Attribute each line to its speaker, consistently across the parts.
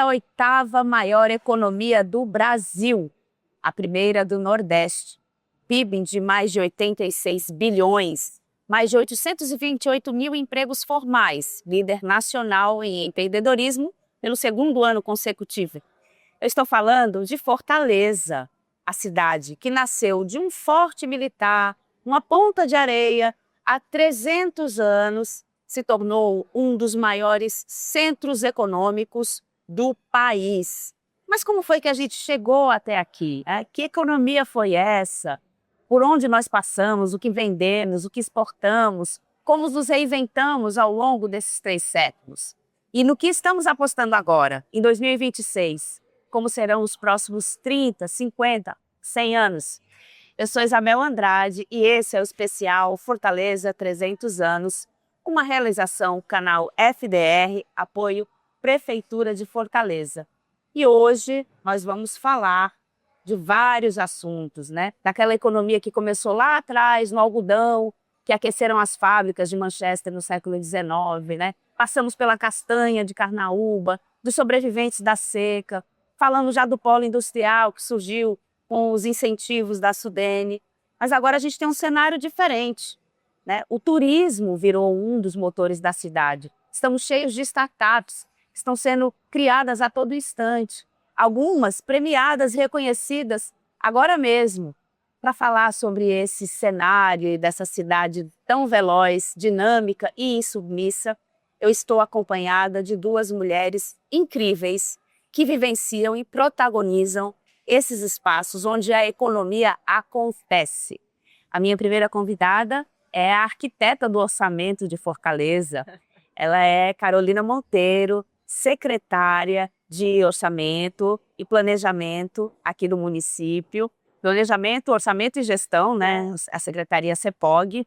Speaker 1: oitava maior economia do Brasil, a primeira do Nordeste. PIB de mais de 86 bilhões, mais de 828 mil empregos formais, líder nacional em empreendedorismo pelo segundo ano consecutivo. Eu estou falando de Fortaleza, a cidade que nasceu de um forte militar, uma ponta de areia, há 300 anos, se tornou um dos maiores centros econômicos do país. Mas como foi que a gente chegou até aqui? Que economia foi essa? Por onde nós passamos, o que vendemos, o que exportamos, como nos reinventamos ao longo desses 3 séculos? E no que estamos apostando agora, em 2026? Como serão os próximos 30, 50, 100 anos? Eu sou Isabel Andrade e esse é o especial Fortaleza 300 anos, uma realização canal FDR, apoio Prefeitura de Fortaleza. E hoje nós vamos falar de vários assuntos, né? Daquela economia que começou lá atrás, no algodão, que aqueceram as fábricas de Manchester no século XIX, né? Passamos pela castanha de Carnaúba, dos sobreviventes da seca, falando já do polo industrial que surgiu com os incentivos da Sudene. Mas agora a gente tem um cenário diferente, né? O turismo virou um dos motores da cidade. Estamos cheios de startups que estão sendo criadas a todo instante. Algumas premiadas, reconhecidas agora mesmo. Para falar sobre esse cenário e dessa cidade tão veloz, dinâmica e insubmissa, eu estou acompanhada de 2 mulheres incríveis que vivenciam e protagonizam esses espaços onde a economia acontece. A minha primeira convidada é a arquiteta do orçamento de Fortaleza. Ela é Carolina Monteiro, secretária de Orçamento e Planejamento aqui do município. Planejamento, Orçamento e Gestão, né? A Secretaria CEPOG.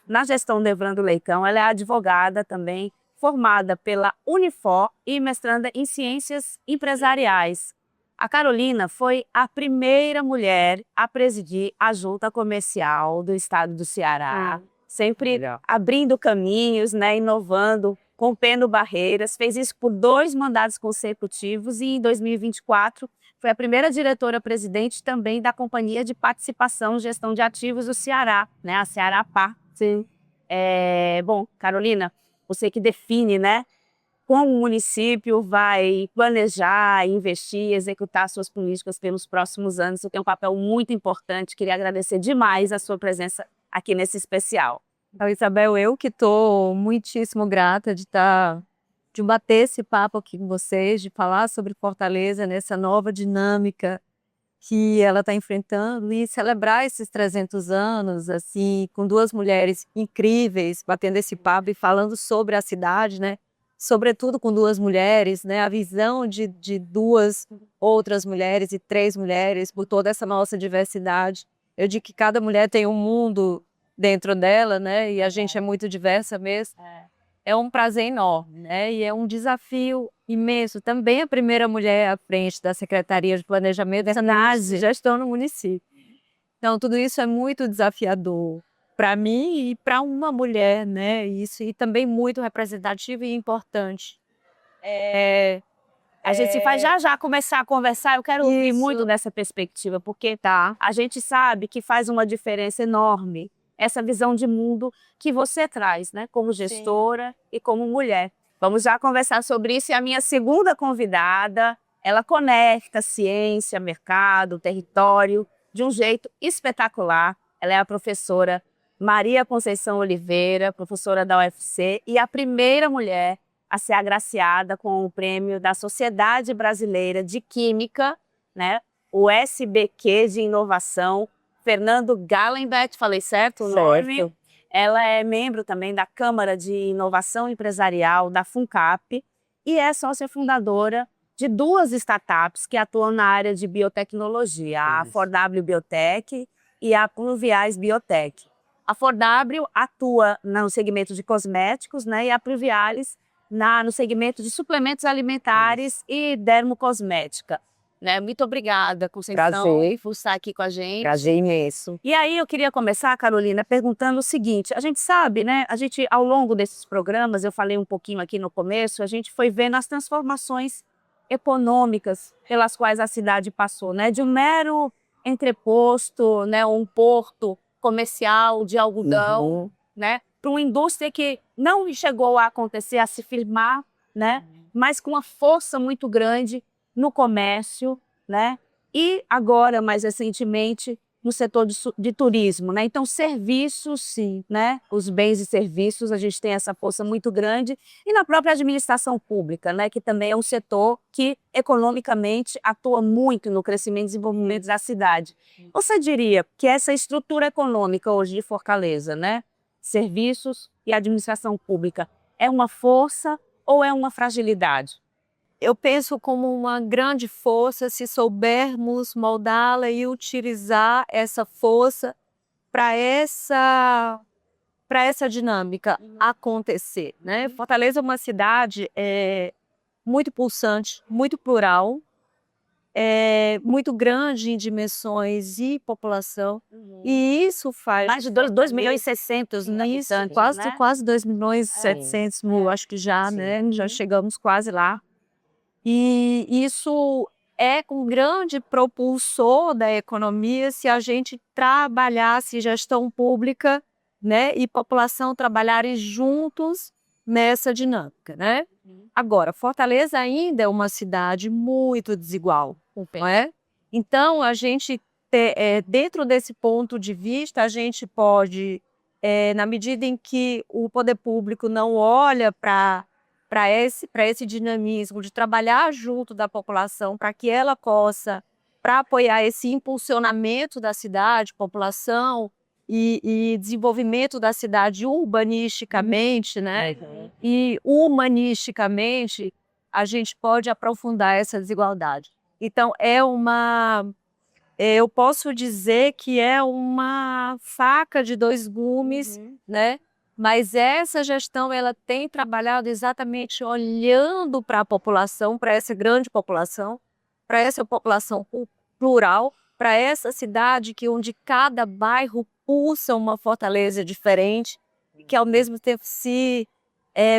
Speaker 1: Na gestão do Evandro Leitão, ela é advogada também, formada pela Unifor e mestranda em Ciências Empresariais. A Carolina foi a primeira mulher a presidir a Junta Comercial do Estado do Ceará, sempre abrindo caminhos, né, inovando, rompendo barreiras. Fez isso por 2 mandatos consecutivos e em 2024 foi a primeira diretora-presidente também da Companhia de Participação e Gestão de Ativos do Ceará, né, a Ceará-PA.
Speaker 2: Sim.
Speaker 1: Bom, Carolina, você que define, né, como o município vai planejar, investir, executar suas políticas pelos próximos anos. Você tem um papel muito importante. Queria agradecer demais a sua presença aqui nesse especial.
Speaker 2: Então, Isabel, eu que estou muitíssimo grata de bater esse papo aqui com vocês, de falar sobre Fortaleza nessa nova dinâmica que ela está enfrentando e celebrar esses 300 anos, assim, com 2 mulheres incríveis, batendo esse papo e falando sobre a cidade, né? Sobretudo com 2 mulheres, né? A visão de 2 outras mulheres e 3 mulheres por toda essa nossa diversidade. Eu digo que cada mulher tem um mundo dentro dela, né? E a gente é muito diversa mesmo. É um prazer enorme, né? E é um desafio imenso. Também a primeira mulher à frente da Secretaria de Planejamento e Gestão no município. Então, tudo isso é muito desafiador para mim e para uma mulher, né? Isso, e também muito representativo e importante.
Speaker 1: A gente vai já começar a conversar. Eu quero ouvir muito dessa perspectiva, porque a gente sabe que faz uma diferença enorme essa visão de mundo que você traz, né, como gestora e como mulher. Vamos já conversar sobre isso. E a minha segunda convidada, ela conecta ciência, mercado, território de um jeito espetacular. Ela é a professora Maria Conceição Oliveira, professora da UFC, e a primeira mulher a ser agraciada com o prêmio da Sociedade Brasileira de Química, né, o SBQ de Inovação, Fernando Gallenbach, falei certo o nome? Ela é membro também da Câmara de Inovação Empresarial da FUNCAP e é sócia fundadora de 2 startups que atuam na área de biotecnologia, a 4W Biotech e a Pluviais Biotech. A 4W atua no segmento de cosméticos, né, e a Pluvialis no segmento de suplementos alimentares e dermocosmética. Né? Muito obrigada, Conceição, por estar aqui com a gente.
Speaker 2: Prazer imenso.
Speaker 1: E aí eu queria começar, Carolina, perguntando o seguinte: a gente sabe, né? A gente, ao longo desses programas, eu falei um pouquinho aqui no começo, a gente foi vendo as transformações econômicas pelas quais a cidade passou, né? De um mero entreposto, né? Um porto comercial de algodão, né? Para uma indústria que não chegou a acontecer, a se firmar, né? Mas com uma força muito grande no comércio, né? E agora, mais recentemente, no setor de turismo, né? Então, serviços, sim, né? Os bens e serviços, a gente tem essa força muito grande. E na própria administração pública, né? Que também é um setor que, economicamente, atua muito no crescimento e desenvolvimento da cidade. Você diria que essa estrutura econômica hoje de Fortaleza, né? Serviços e administração pública, é uma força ou é uma fragilidade?
Speaker 2: Eu penso como uma grande força se soubermos moldá-la e utilizar essa força para essa dinâmica acontecer, né? Fortaleza é uma cidade muito pulsante, muito plural, muito grande em dimensões e população, e isso faz...
Speaker 1: Mais de 2,6 milhões
Speaker 2: Isso,
Speaker 1: habitantes, né?
Speaker 2: quase 2,7 milhões, acho que já, né? Já chegamos quase lá. E isso é um grande propulsor da economia se a gente trabalhasse gestão pública, né, e população trabalharem juntos nessa dinâmica, né? Agora, Fortaleza ainda é uma cidade muito desigual, não é? Então, a gente, dentro desse ponto de vista, a gente pode, na medida em que o poder público não olha para esse dinamismo de trabalhar junto da população, para que ela possa, para apoiar esse impulsionamento da cidade, população e desenvolvimento da cidade urbanisticamente, né? E humanisticamente, a gente pode aprofundar essa desigualdade. Então, eu posso dizer que é uma faca de dois gumes, né? Mas essa gestão ela tem trabalhado exatamente olhando para a população, para essa grande população, para essa população plural, para essa cidade onde cada bairro pulsa uma fortaleza diferente, que ao mesmo tempo se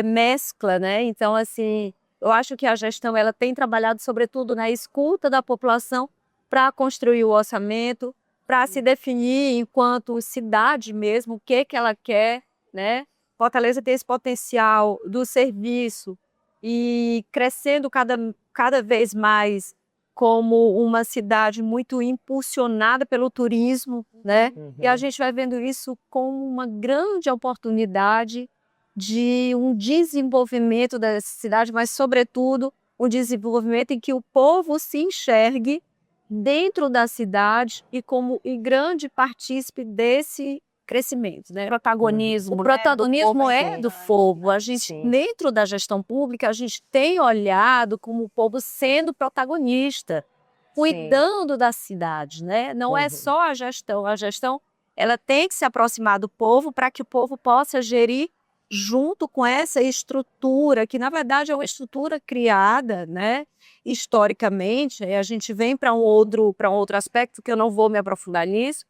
Speaker 2: mescla, né? Então, assim, eu acho que a gestão ela tem trabalhado sobretudo na escuta da população para construir o orçamento, para se definir enquanto cidade mesmo, o que ela quer, né? Fortaleza tem esse potencial do serviço e crescendo cada vez mais como uma cidade muito impulsionada pelo turismo, né? E a gente vai vendo isso como uma grande oportunidade de um desenvolvimento da cidade, mas, sobretudo, um desenvolvimento em que o povo se enxergue dentro da cidade e como grande partícipe desse crescimento, né?
Speaker 1: Protagonismo,
Speaker 2: O protagonismo é do povo. A gente,
Speaker 3: Sim.
Speaker 2: dentro da gestão pública, a gente tem olhado como o povo sendo protagonista, cuidando da cidade, né? Não é só a gestão ela tem que se aproximar do povo para que o povo possa gerir junto com essa estrutura, que na verdade é uma estrutura criada, né, historicamente. E a gente vem para um outro aspecto que eu não vou me aprofundar nisso,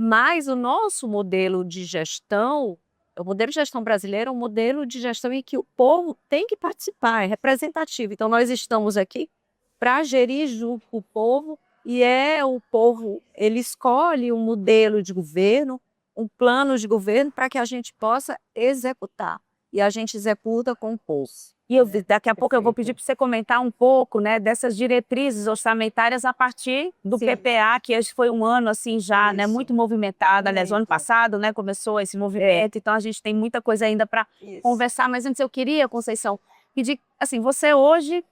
Speaker 2: mas o nosso modelo de gestão, o modelo de gestão brasileiro é um modelo de gestão em que o povo tem que participar, é representativo. Então nós estamos aqui para gerir junto com o povo, e o povo, ele escolhe um modelo de governo, um plano de governo para que a gente possa executar. E a gente executa com o povo.
Speaker 1: E daqui a pouco eu vou pedir para você comentar um pouco, né, dessas diretrizes orçamentárias a partir do
Speaker 2: Sim.
Speaker 1: PPA, que esse foi um ano assim já, né, muito movimentado. Aliás, o ano passado, né, começou esse movimento. Então a gente tem muita coisa ainda para conversar. Mas antes eu queria, Conceição, pedir, assim, você hoje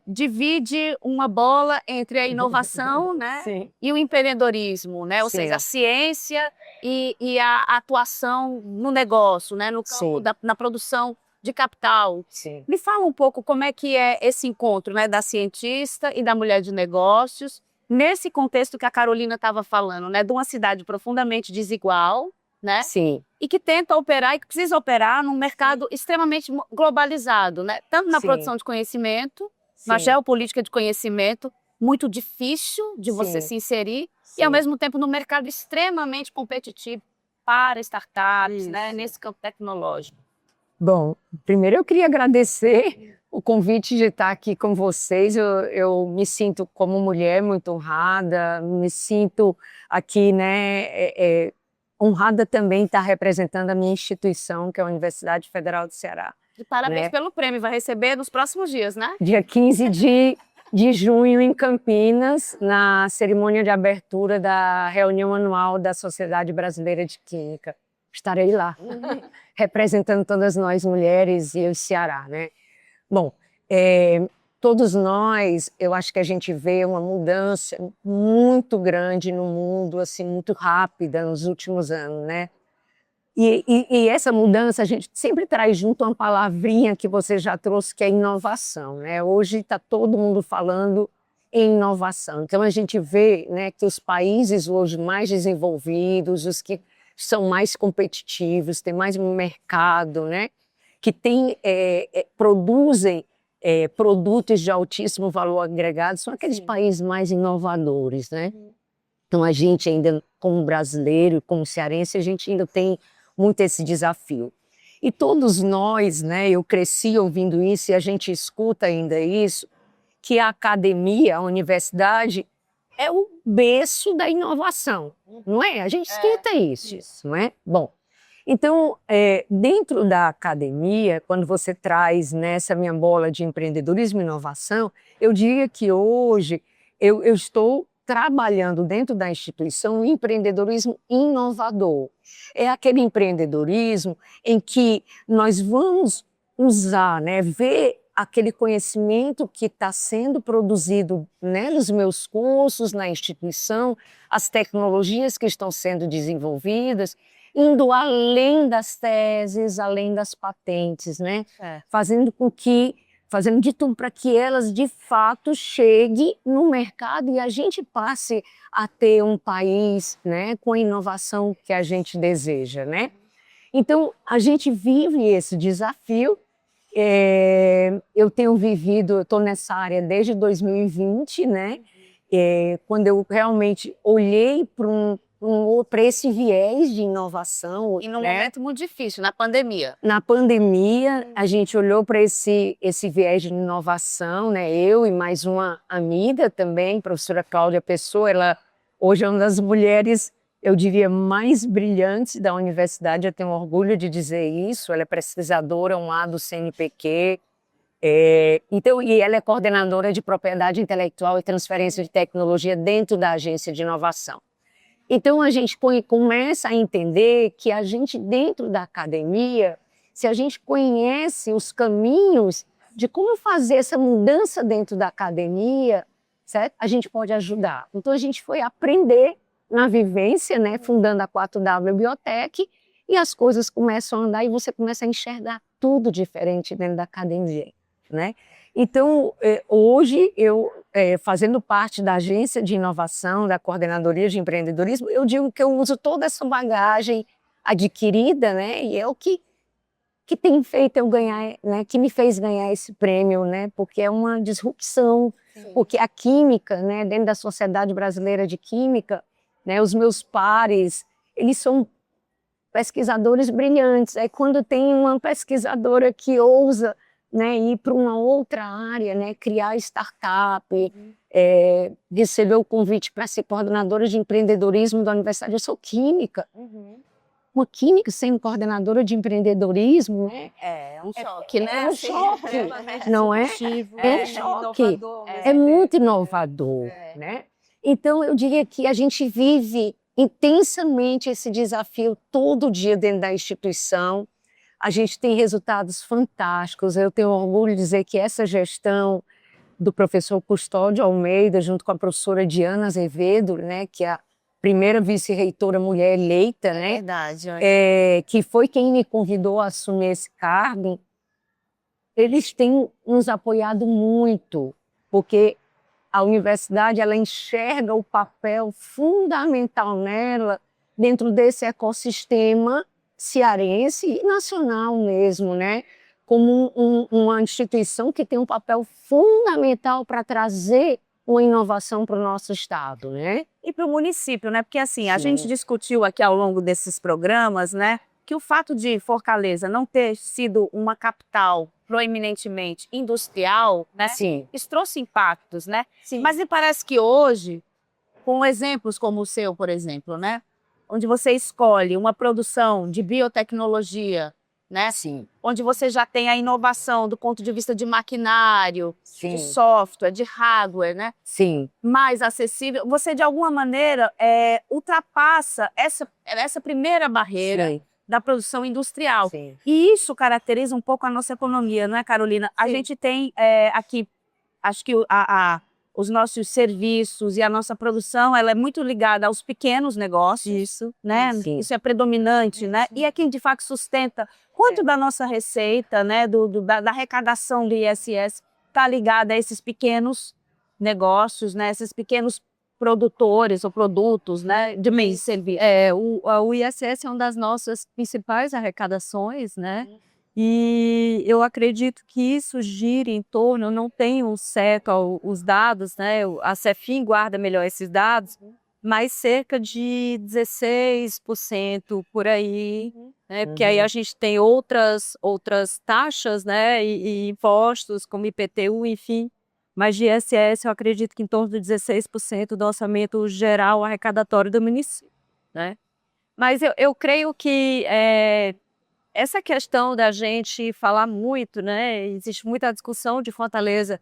Speaker 1: divide uma bola entre a inovação, né,
Speaker 3: Sim.
Speaker 1: e o empreendedorismo, né, ou
Speaker 3: Sim.
Speaker 1: seja, a ciência e a atuação no negócio, né, no campo
Speaker 3: Sim.
Speaker 1: na produção de capital.
Speaker 3: Sim.
Speaker 1: Me fala um pouco como é que é esse encontro, né, da cientista e da mulher de negócios, nesse contexto que a Carolina estava falando, né, de uma cidade profundamente desigual, né,
Speaker 3: Sim.
Speaker 1: e que tenta operar e que precisa operar num mercado extremamente globalizado, né, tanto na
Speaker 3: Sim.
Speaker 1: produção de conhecimento, na
Speaker 3: Sim.
Speaker 1: geopolítica de conhecimento, muito difícil de você
Speaker 3: Sim.
Speaker 1: se inserir, e
Speaker 3: Sim.
Speaker 1: ao mesmo tempo no mercado extremamente competitivo para startups,
Speaker 3: Isso.
Speaker 1: né, nesse campo tecnológico.
Speaker 3: Bom, primeiro eu queria agradecer o o convite de estar aqui com vocês. Eu me sinto como mulher muito honrada, me sinto aqui, né, honrada também estar representando a minha instituição, que é a Universidade Federal do Ceará.
Speaker 1: E parabéns
Speaker 3: né?
Speaker 1: pelo prêmio, vai receber nos próximos dias, né?
Speaker 3: Dia 15 de junho, em Campinas, na cerimônia de abertura da reunião anual da Sociedade Brasileira de Química. Estarei lá, representando todas nós mulheres e o Ceará, né? Bom, todos nós, eu acho que a gente vê uma mudança muito grande no mundo, assim, muito rápida nos últimos anos, né? E essa mudança a gente sempre traz junto uma palavrinha que você já trouxe, que é inovação, né? Hoje está todo mundo falando em inovação. Então a gente vê, né, que os países hoje mais desenvolvidos, os que são mais competitivos, têm mais mercado, né? Que produzem produtos de altíssimo valor agregado, são aqueles países mais inovadores, né? Então a gente ainda, como brasileiro, como cearense, a gente ainda tem muito esse desafio. E todos nós, né, eu cresci ouvindo isso e a gente escuta ainda isso, que a academia, a universidade, é o berço da inovação, não é? A gente escuta isso, não é? Bom, então, dentro da academia, quando você traz nessa minha bola de empreendedorismo e inovação, eu diria que hoje eu estou trabalhando dentro da instituição o empreendedorismo inovador. É aquele empreendedorismo em que nós vamos usar, né, ver aquele conhecimento que está sendo produzido, né, nos meus cursos, na instituição, as tecnologias que estão sendo desenvolvidas, indo além das teses, além das patentes, né? Fazendo de tudo para que elas, de fato, cheguem no mercado e a gente passe a ter um país, né, com a inovação que a gente deseja, né? Então, a gente vive esse desafio. Eu estou nessa área desde 2020, né? Quando eu realmente olhei para esse viés de inovação.
Speaker 1: E num
Speaker 3: né?
Speaker 1: momento muito difícil, na pandemia.
Speaker 3: Na pandemia, a gente olhou para esse viés de inovação, né? Eu e mais uma amiga também, professora Cláudia Pessoa, ela hoje é uma das mulheres, eu diria, mais brilhantes da universidade, eu tenho orgulho de dizer isso, ela é pesquisadora lá do CNPq, então, e ela é coordenadora de propriedade intelectual e transferência de tecnologia dentro da agência de inovação. Então, a gente começa a entender que a gente, dentro da academia, se a gente conhece os caminhos de como fazer essa mudança dentro da academia, certo? A gente pode ajudar. Então, a gente foi aprender na vivência, né? Fundando a 4W Biotech, e as coisas começam a andar e você começa a enxergar tudo diferente dentro da academia, né? Então, hoje, eu, fazendo parte da agência de inovação, da coordenadoria de empreendedorismo, eu digo que eu uso toda essa bagagem adquirida, né? E é o que tem feito eu ganhar, né? Que me fez ganhar esse prêmio, né? Porque é uma disrupção, porque a química, né? Dentro da Sociedade Brasileira de Química, né? Os meus pares, eles são pesquisadores brilhantes. Aí quando tem uma pesquisadora que ousa, né, ir para uma outra área, né, criar startup, receber o convite para ser coordenadora de empreendedorismo da universidade. Eu sou química. Uma química sendo coordenadora de empreendedorismo, né?
Speaker 1: É um choque, né?
Speaker 3: É um choque, não é? É um choque.
Speaker 2: Inovador,
Speaker 3: É muito inovador, né? Então, eu diria que a gente vive intensamente esse desafio todo dia dentro da instituição. A gente tem resultados fantásticos. Eu tenho orgulho de dizer que essa gestão do professor Custódio Almeida, junto com a professora Diana Azevedo, né, que é a primeira vice-reitora mulher eleita, né,
Speaker 1: Verdade.
Speaker 3: que foi quem me convidou a assumir esse cargo, eles têm nos apoiado muito, porque a universidade ela enxerga o papel fundamental nela dentro desse ecossistema cearense e nacional mesmo, né? Como uma instituição que tem um papel fundamental para trazer uma inovação para o nosso estado, né?
Speaker 1: E para o município, né? Porque assim, a
Speaker 3: Sim.
Speaker 1: gente discutiu aqui ao longo desses programas, né? que o fato de Fortaleza não ter sido uma capital proeminentemente industrial, né?
Speaker 3: Sim.
Speaker 1: Isso trouxe impactos, né?
Speaker 3: Sim.
Speaker 1: Mas me parece que hoje, com exemplos como o seu, por exemplo, né? Onde você escolhe uma produção de biotecnologia, né?
Speaker 3: Sim.
Speaker 1: Onde você já tem a inovação do ponto de vista de maquinário,
Speaker 3: Sim.
Speaker 1: de software, de hardware, né?
Speaker 3: Sim.
Speaker 1: Mais acessível, você de alguma maneira ultrapassa essa primeira barreira
Speaker 3: Sim.
Speaker 1: da produção industrial.
Speaker 3: Sim.
Speaker 1: E isso caracteriza um pouco a nossa economia, não é, Carolina? A
Speaker 3: Sim.
Speaker 1: gente tem aqui, acho que os nossos serviços e a nossa produção, ela é muito ligada aos pequenos negócios,
Speaker 2: Isso.
Speaker 1: né?
Speaker 3: Sim.
Speaker 1: Isso é predominante, né? E é quem de fato sustenta quanto da nossa receita, né? Da arrecadação do ISS está ligada a esses pequenos negócios, né? Esses pequenos produtores ou produtos, né? De meios de serviço.
Speaker 2: O ISS é uma das nossas principais arrecadações, né? E eu acredito que isso gira em torno, eu não tenho certo os dados, né? A Cefim guarda melhor esses dados, mas cerca de 16% por aí, né? Porque aí a gente tem outras taxas, né? E impostos, como IPTU, enfim. Mas de ISS eu acredito que em torno de 16% do orçamento geral arrecadatório do município, né? Mas eu creio que essa questão da gente falar muito, né? Existe muita discussão de Fortaleza.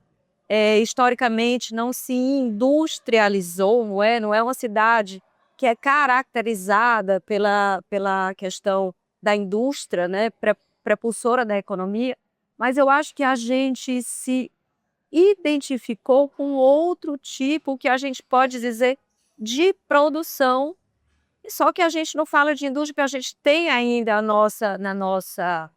Speaker 2: Historicamente não se industrializou, não é uma cidade que é caracterizada pela questão da indústria, né? Prepulsora da economia, mas eu acho que a gente se identificou com outro tipo, que a gente pode dizer, de produção. Só que a gente não fala de indústria, porque a gente tem ainda na nossa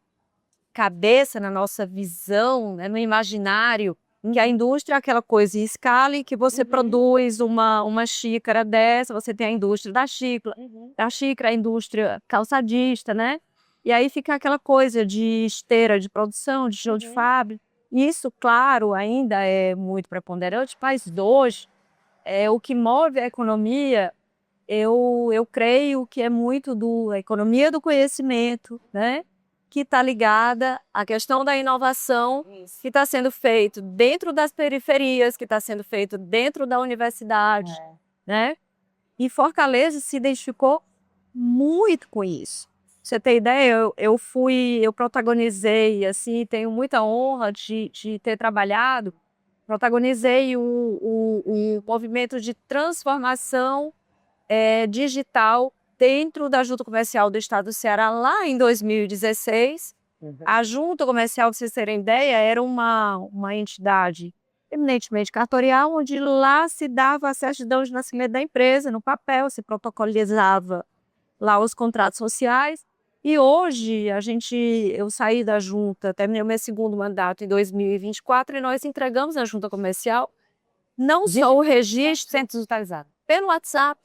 Speaker 2: cabeça, na nossa visão, né, no imaginário, que a indústria é aquela coisa em escala em que você produz uma xícara dessa, você tem a indústria da xícara, a indústria calçadista, né? E aí fica aquela coisa de esteira de produção, de chão de fábrica. Isso, claro, ainda é muito preponderante, mas hoje, o que move a economia, eu creio que é muito da economia do conhecimento, né? Que está ligada à questão da inovação, que está sendo feito dentro das periferias, que está sendo feito dentro da universidade, né? E Fortaleza se identificou muito com isso. Pra você ter ideia, eu protagonizei, assim, tenho muita honra de ter trabalhado, protagonizei o movimento de transformação digital dentro da Junta Comercial do Estado do Ceará, lá em 2016. A Junta Comercial, para vocês terem ideia, era uma entidade eminentemente cartorial, onde lá se dava a certidão de nascimento da empresa, no papel, se protocolizava lá os contratos sociais. E hoje, eu saí da Junta, terminei o meu segundo mandato em 2024, e nós entregamos à Junta Comercial não só o registro
Speaker 1: Centralizado.
Speaker 2: pelo WhatsApp,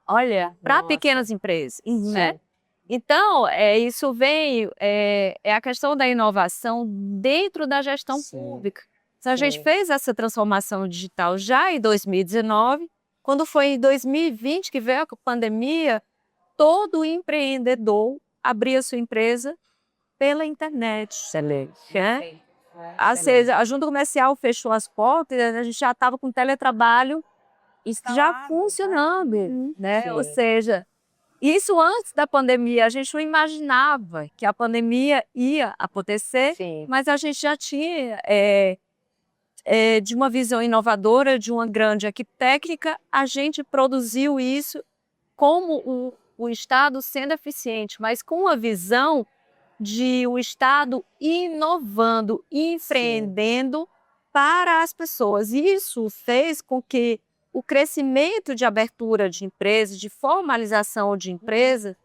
Speaker 1: Olha,
Speaker 2: para pequenas empresas, né? Então, isso vem, é a questão da inovação dentro da gestão pública. A gente fez essa transformação digital já em 2019, quando foi em 2020 que veio a pandemia, todo empreendedor abria sua empresa pela internet.
Speaker 3: Excelente.
Speaker 2: Né? Ou seja, a Junta Comercial fechou as portas, a gente já estava com teletrabalho já funcionando, né? Ou seja, isso antes da pandemia, a gente não imaginava que a pandemia ia acontecer, mas a gente já tinha, de uma visão inovadora, de uma grande equipe técnica, a gente produziu isso como o Estado sendo eficiente, mas com a visão de o Estado inovando, empreendendo para as pessoas. Isso fez com que o crescimento de abertura de empresas, de formalização de empresas,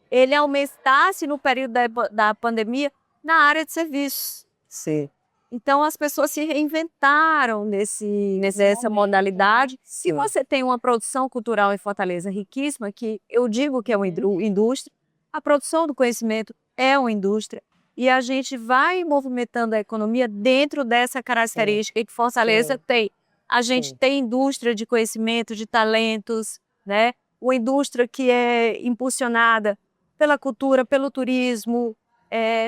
Speaker 2: ele aumentasse no período da pandemia na área de serviços.
Speaker 3: Sim.
Speaker 2: Então, as pessoas se reinventaram nessa modalidade. Se você tem uma produção cultural em Fortaleza riquíssima, que eu digo que é uma indústria, a produção do conhecimento é uma indústria, e a gente vai movimentando a economia dentro dessa característica que Fortaleza tem. A gente tem indústria de conhecimento, de talentos, né? Uma indústria que é impulsionada pela cultura, pelo turismo,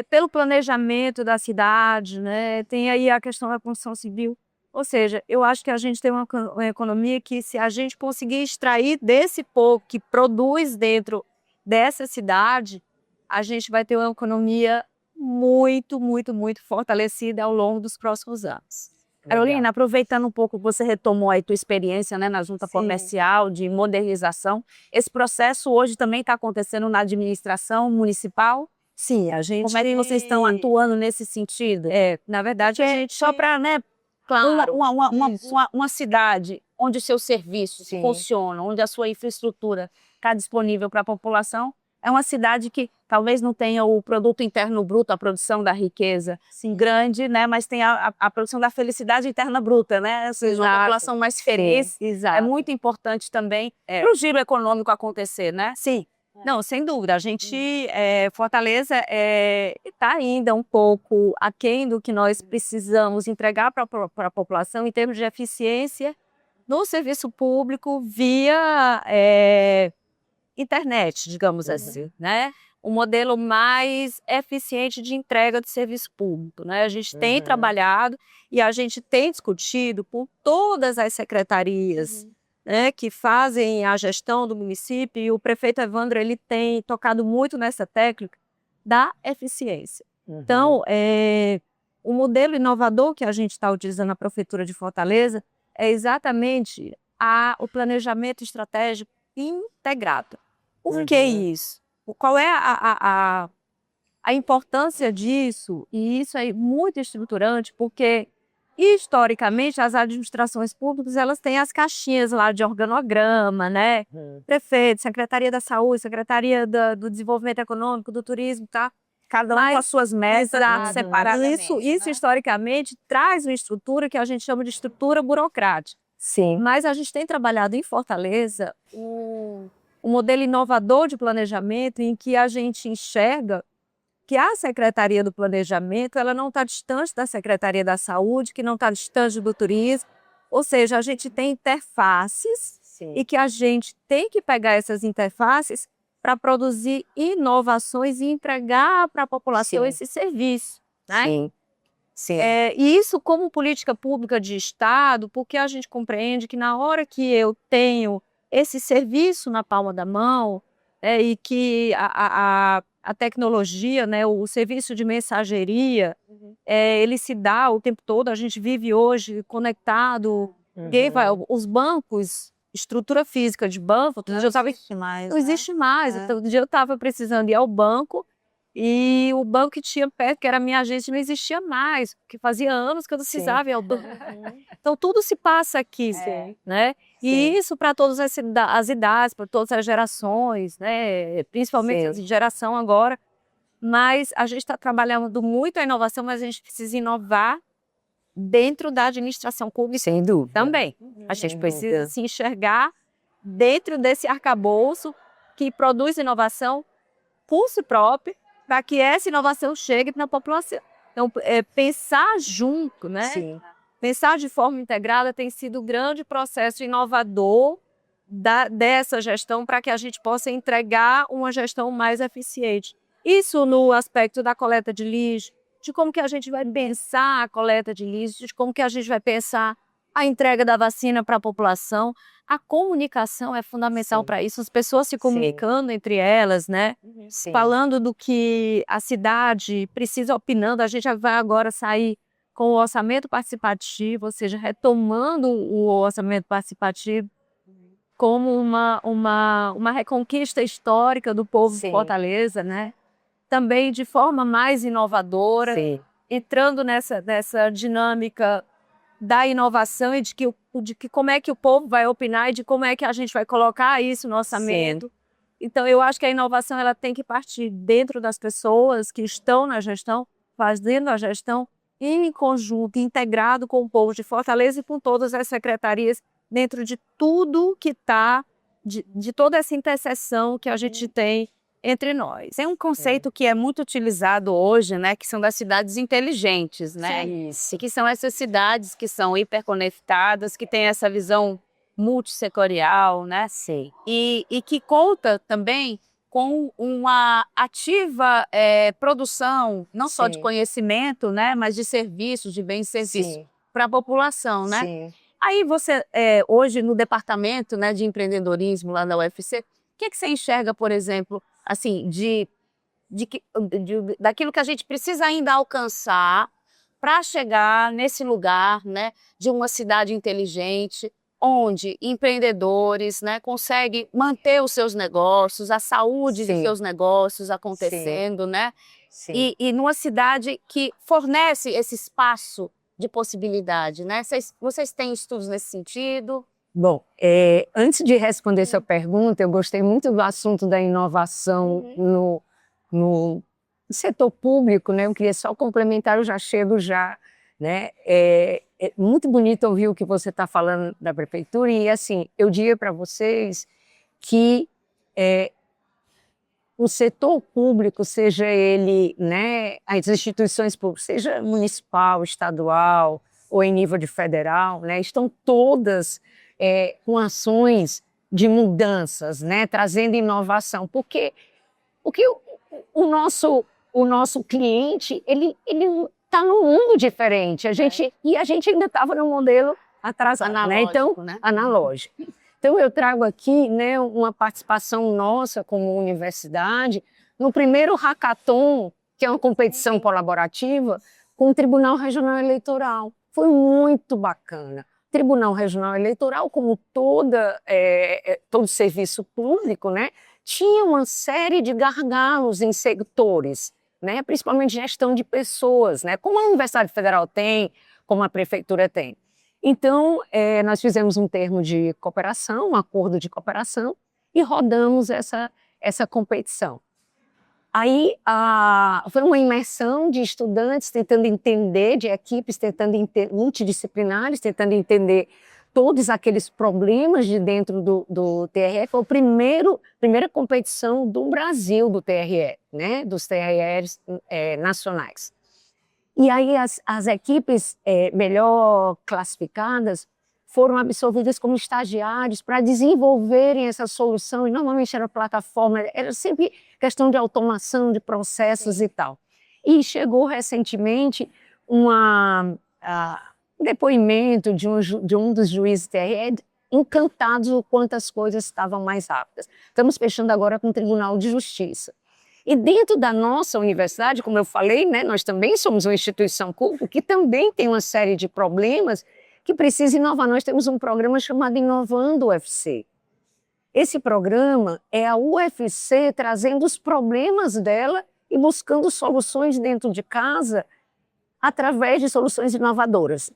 Speaker 2: pelo planejamento da cidade, né? Tem aí a questão da construção civil. Ou seja, eu acho que a gente tem uma economia que, se a gente conseguir extrair desse povo que produz dentro dessa cidade, a gente vai ter uma economia muito, muito, muito fortalecida ao longo dos próximos anos.
Speaker 1: Carolina, aproveitando um pouco, você retomou aí tua experiência, né, na junta comercial de modernização. Esse processo hoje também está acontecendo na administração municipal?
Speaker 2: Sim, a gente...
Speaker 1: Como é que vocês estão atuando nesse sentido?
Speaker 2: Na verdade, a gente...
Speaker 1: Só para, né,
Speaker 2: Claro,
Speaker 1: uma cidade onde os seus serviços funcionam, onde a sua infraestrutura está disponível para a população, é uma cidade que talvez não tenha o produto interno bruto, a produção da riqueza grande, né? Mas tem a produção da felicidade interna bruta, né? Ou seja, uma população mais feliz. É muito importante também para o giro econômico acontecer, né?
Speaker 2: Sim. Não, sem dúvida. A gente, Fortaleza está ainda um pouco aquém do que nós precisamos entregar para a população em termos de eficiência no serviço público via internet, digamos assim, né? Um modelo mais eficiente de entrega de serviço público, né? A gente tem trabalhado e a gente tem discutido com todas as secretarias, né, que fazem a gestão do município, e o prefeito Evandro, ele tem tocado muito nessa técnica da eficiência. Então, o modelo inovador que a gente está utilizando na Prefeitura de Fortaleza é exatamente o planejamento estratégico integrado. Por que isso? Qual é a importância disso? E isso é muito estruturante, porque historicamente as administrações públicas, elas têm as caixinhas lá de organograma, né? Prefeito, Secretaria da Saúde, Secretaria do Desenvolvimento Econômico, do Turismo, tá?
Speaker 1: Cada um com as suas metas separadamente.
Speaker 2: Isso historicamente traz uma estrutura que a gente chama de estrutura burocrática.
Speaker 3: Sim.
Speaker 2: Mas a gente tem trabalhado em Fortaleza um modelo inovador de planejamento em que a gente enxerga que a Secretaria do Planejamento, ela não está distante da Secretaria da Saúde, que não está distante do Turismo. Ou seja, a gente tem interfaces e que a gente tem que pegar essas interfaces para produzir inovações e entregar para a população esse serviço, né? E isso como política pública de Estado, porque a gente compreende que na hora que eu tenho esse serviço na palma da mão, e que a tecnologia, né, o serviço de mensageria, ele se dá o tempo todo, a gente vive hoje conectado, os bancos, estrutura física de banco, não existe mais. Não existe mais. Então, um dia eu estava precisando ir ao banco e o banco que tinha perto, que era a minha agência, não existia mais, porque fazia anos que eu não precisava ir ao banco. Então, tudo se passa aqui, né? E isso para todas as idades, para todas as gerações, né? Principalmente a geração agora. Mas a gente está trabalhando muito a inovação, mas a gente precisa inovar dentro da administração pública.
Speaker 3: Sem dúvida.
Speaker 2: Também. A gente precisa se enxergar dentro desse arcabouço que produz inovação por si próprio, para que essa inovação chegue na população. Então, pensar junto, né?
Speaker 3: Sim.
Speaker 2: Pensar de forma integrada tem sido um grande processo inovador dessa gestão, para que a gente possa entregar uma gestão mais eficiente. Isso no aspecto da coleta de lixo, de como que a gente vai pensar a coleta de lixo, de como que a gente vai pensar a entrega da vacina para a população. A comunicação é fundamental para isso, as pessoas se comunicando entre elas, né? Falando do que a cidade precisa, opinando. A gente vai agora sair com o orçamento participativo, ou seja, retomando o orçamento participativo como uma reconquista histórica do povo de Fortaleza, né? Também de forma mais inovadora, entrando nessa dinâmica da inovação e de que como é que o povo vai opinar e de como é que a gente vai colocar isso no orçamento. Então, eu acho que a inovação ela tem que partir dentro das pessoas que estão na gestão, fazendo a gestão em conjunto, integrado com o povo de Fortaleza e com todas as secretarias, dentro de tudo que está, de toda essa interseção que a gente tem entre nós.
Speaker 1: Tem um conceito que é muito utilizado hoje, né, que são das cidades inteligentes, né?
Speaker 3: Isso.
Speaker 1: E que são essas cidades que são hiperconectadas, que têm essa visão multissetorial, né?
Speaker 3: Sim.
Speaker 1: E que conta também com uma ativa produção, não só de
Speaker 3: Sim.
Speaker 1: conhecimento, né, mas de serviços, de bens e serviços
Speaker 3: Sim,
Speaker 1: para a população, né?
Speaker 3: sim.
Speaker 1: Aí você, hoje no departamento, né, de empreendedorismo lá da UFC, o que você enxerga, por exemplo, assim, daquilo que a gente precisa ainda alcançar para chegar nesse lugar, né, de uma cidade inteligente, onde empreendedores, né, conseguem manter os seus negócios, a saúde de
Speaker 3: Sim.
Speaker 1: seus negócios acontecendo, né?
Speaker 3: Sim.
Speaker 1: E numa cidade que fornece esse espaço de possibilidade, né? Vocês têm estudos nesse sentido?
Speaker 3: Bom, antes de responder sua pergunta, eu gostei muito do assunto da inovação no setor público, né? Eu queria só complementar, eu já chego já, né? É muito bonito ouvir o que você está falando da prefeitura e, assim, eu diria para vocês que o setor público, seja ele, né, as instituições públicas, seja municipal, estadual ou em nível de federal, né, estão todas com ações de mudanças, né, trazendo inovação, porque o nosso cliente ele está num mundo diferente, a gente ainda estava no modelo atrasado, né? Então,
Speaker 1: Analógico, né?
Speaker 3: analógico. Então, eu trago aqui, né, uma participação nossa como universidade no primeiro hackathon, que é uma competição colaborativa, com o Tribunal Regional Eleitoral. Foi muito bacana. O Tribunal Regional Eleitoral, como todo serviço público, né, tinha uma série de gargalos em setores, né, principalmente gestão de pessoas, né, como a Universidade Federal tem, como a Prefeitura tem. Então, nós fizemos um termo de cooperação, um acordo de cooperação, e rodamos essa competição. Aí, foi uma imersão de estudantes tentando entender, de equipes multidisciplinares, tentando entender todos aqueles problemas de dentro do TRE. Foi a primeira competição do Brasil do TRE, né, dos TREs nacionais. E aí as equipes melhor classificadas foram absorvidas como estagiários para desenvolverem essa solução, e normalmente era plataforma, era sempre questão de automação de processos e tal. E chegou recentemente um depoimento de um dos juízes TRE, encantados o quanto as coisas estavam mais rápidas. Estamos fechando agora com o Tribunal de Justiça. E dentro da nossa universidade, como eu falei, né, nós também somos uma instituição pública que também tem uma série de problemas que precisa inovar. Nós temos um programa chamado Inovando UFC. Esse programa é a UFC trazendo os problemas dela e buscando soluções dentro de casa através de soluções inovadoras.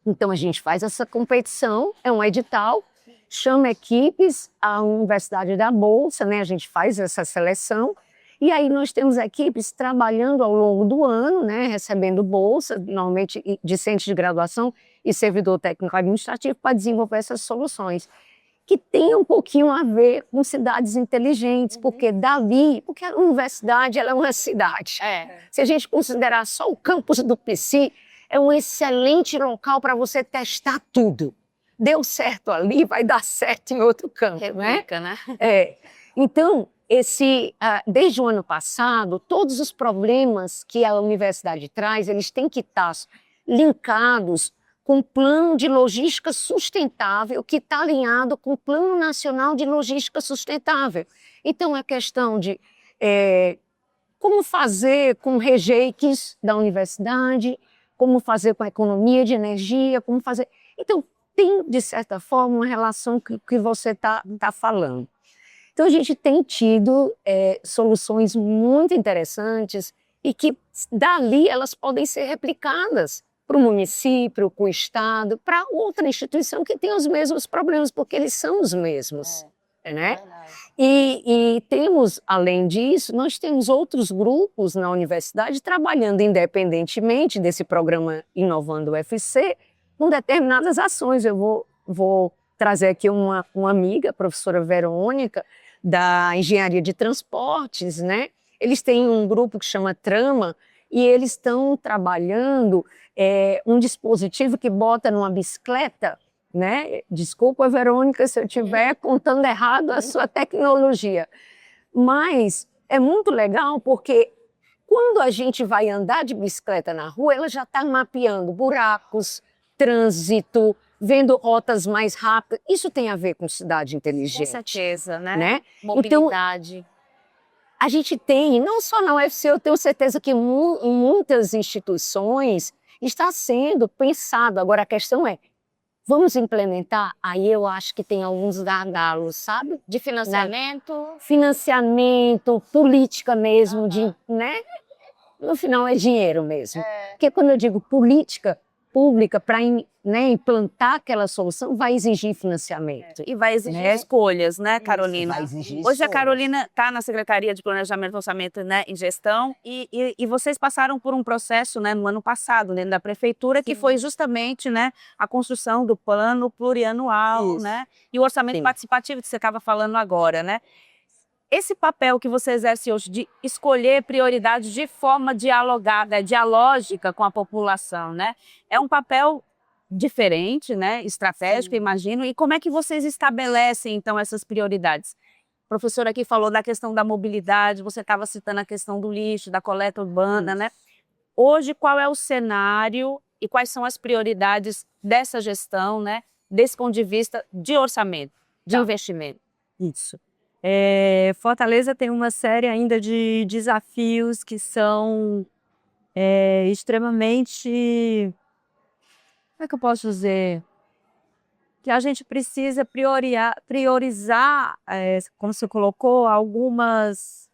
Speaker 3: Então, a gente faz essa competição, é um edital, chama equipes, a Universidade da Bolsa, né? A gente faz essa seleção, e aí nós temos equipes trabalhando ao longo do ano, né? Recebendo bolsa, normalmente discente de graduação e servidor técnico administrativo, para desenvolver essas soluções, que tem um pouquinho a ver com cidades inteligentes, porque a universidade ela é uma cidade. Se a gente considerar só o campus do PC, é um excelente local para você testar tudo. Deu certo ali, vai dar certo em outro campo,
Speaker 1: Replica, né?
Speaker 3: Então, desde o ano passado, todos os problemas que a universidade traz, eles têm que estar linkados com um plano de logística sustentável que está alinhado com o Plano Nacional de Logística Sustentável. Então, é questão de como fazer com rejeques da universidade, como fazer com a economia de energia, como fazer... Então, tem, de certa forma, uma relação que você está falando. Então, a gente tem tido soluções muito interessantes e que, dali, elas podem ser replicadas para o município, para o estado, para outra instituição que tem os mesmos problemas, porque eles são os mesmos, né? E temos, além disso, nós temos outros grupos na universidade trabalhando independentemente desse programa Inovando UFC, com determinadas ações. Eu vou trazer aqui uma amiga, a professora Verônica, da Engenharia de Transportes, né? Eles têm um grupo que chama Trama e eles estão trabalhando um dispositivo que bota numa bicicleta, né? Desculpa, Verônica, se eu estiver contando errado a sua tecnologia, Mas é muito legal porque quando a gente vai andar de bicicleta na rua, ela já está mapeando buracos, trânsito, vendo rotas mais rápidas. Isso tem a ver com cidade
Speaker 1: Com
Speaker 3: inteligente,
Speaker 1: certeza, né?
Speaker 3: né?
Speaker 1: Mobilidade.
Speaker 3: A gente tem, não só na UFC, eu tenho certeza que em muitas instituições está sendo pensado. Agora a questão é, vamos implementar? Aí eu acho que tem alguns gargalos, sabe?
Speaker 1: De financiamento.
Speaker 3: Financiamento, política mesmo, né? No final é dinheiro mesmo. Porque quando eu digo política pública para implantar aquela solução, vai exigir financiamento.
Speaker 1: E vai exigir
Speaker 3: Né?
Speaker 1: escolhas, né, Carolina?
Speaker 3: Vai exigir
Speaker 1: Hoje a
Speaker 3: escolhas.
Speaker 1: Carolina está na Secretaria de Planejamento, Orçamento, né, e Gestão e vocês passaram por um processo, né, no ano passado, dentro da prefeitura, que foi justamente, né, a construção do plano plurianual,
Speaker 3: Isso.
Speaker 1: né, e o orçamento
Speaker 3: Sim.
Speaker 1: participativo que você estava falando agora, né? Esse papel que você exerce hoje de escolher prioridades de forma dialogada, dialógica com a população, né? É um papel diferente, né? Estratégico, imagino. E como é que vocês estabelecem, então, essas prioridades? O professor aqui falou da questão da mobilidade, você estava citando a questão do lixo, da coleta urbana, né? Hoje, qual é o cenário e quais são as prioridades dessa gestão, né? Desse ponto de vista de orçamento, de investimento?
Speaker 2: Isso. Fortaleza tem uma série ainda de desafios que são extremamente, como é que eu posso dizer? Que a gente precisa priorizar, como você colocou, alguns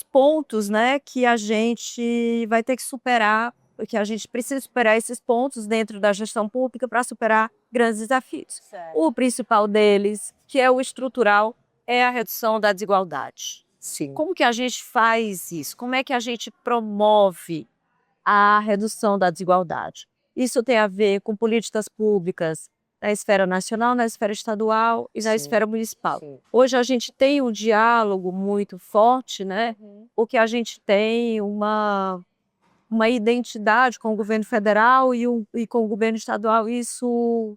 Speaker 2: pontos, né, que a gente vai ter que superar, que a gente precisa superar esses pontos dentro da gestão pública para superar grandes desafios. O principal deles, que é o estrutural, é a redução da desigualdade.
Speaker 3: Sim.
Speaker 2: Como que a gente faz isso? Como é que a gente promove a redução da desigualdade? Isso tem a ver com políticas públicas na esfera nacional, na esfera estadual e na esfera municipal.
Speaker 3: Sim.
Speaker 2: Hoje a gente tem um diálogo muito forte, né? Porque a gente tem uma identidade com o governo federal e com o governo estadual. Isso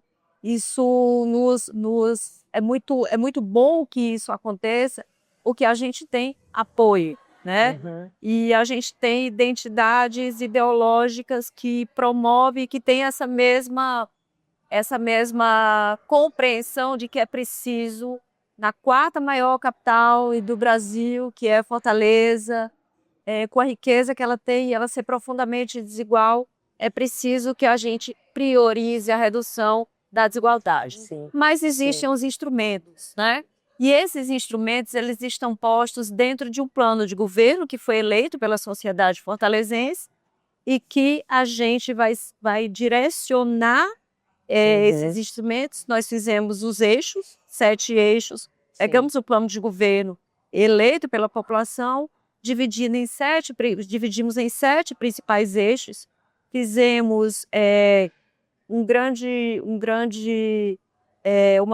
Speaker 2: é muito bom que isso aconteça, porque a gente tem apoio, né? E a gente tem identidades ideológicas que promovem, que têm essa mesma compreensão de que é preciso, na quarta maior capital do Brasil, que é Fortaleza, com a riqueza que ela tem e ela ser profundamente desigual, é preciso que a gente priorize a redução da desigualdade.
Speaker 3: Sim.
Speaker 2: Mas existem os instrumentos, né? E esses instrumentos, eles estão postos dentro de um plano de governo que foi eleito pela sociedade fortalezense e que a gente vai direcionar esses instrumentos. Nós fizemos os eixos, 7 eixos, pegamos o plano de governo eleito pela população, dividimos em 7 principais eixos, fizemos uma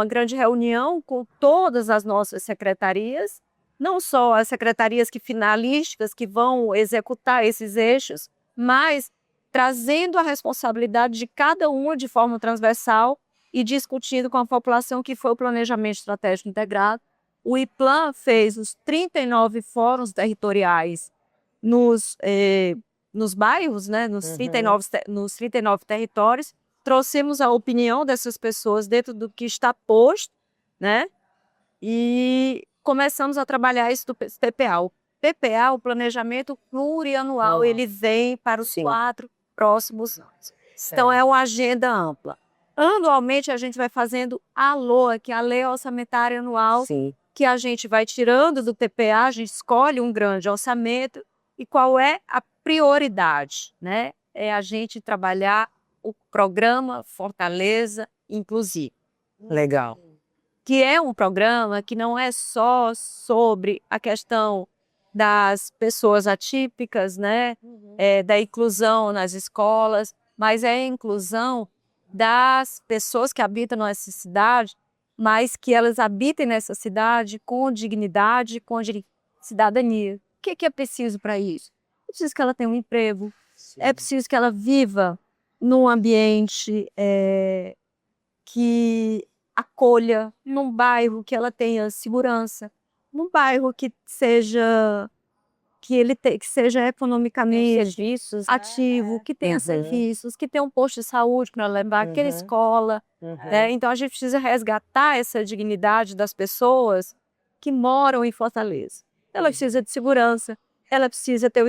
Speaker 2: grande reunião com todas as nossas secretarias, não só as secretarias finalísticas que vão executar esses eixos, mas trazendo a responsabilidade de cada uma de forma transversal e discutindo com a população, que foi o Planejamento Estratégico Integrado. O IPLAN fez os 39 fóruns territoriais nos bairros, né, nos 39 territórios. Trouxemos a opinião dessas pessoas dentro do que está posto, né, e começamos a trabalhar isso do PPA. O PPA, o Planejamento Plurianual, ele vem para os 4 próximos anos. Então, é uma agenda ampla. Anualmente, a gente vai fazendo a LOA, que é a Lei Orçamentária Anual, que a gente vai tirando do PPA, a gente escolhe um grande orçamento. E qual é a prioridade, né? É a gente trabalhar o programa Fortaleza Inclusiva.
Speaker 3: Legal.
Speaker 2: Que é um programa que não é só sobre a questão das pessoas atípicas, né? Da inclusão nas escolas, mas é a inclusão das pessoas que habitam nessa cidade, mas que elas habitem nessa cidade com dignidade, com cidadania. O que é preciso para isso? É preciso que ela tenha um emprego, é preciso que ela viva num ambiente que acolha, num bairro que ela tenha segurança, num bairro que seja que seja economicamente
Speaker 1: Serviços,
Speaker 2: ativo, que tenha serviços, que tenha um posto de saúde para levar, que tenha escola, né? Então a gente precisa resgatar essa dignidade das pessoas que moram em Fortaleza. Ela precisa de segurança, ela precisa ter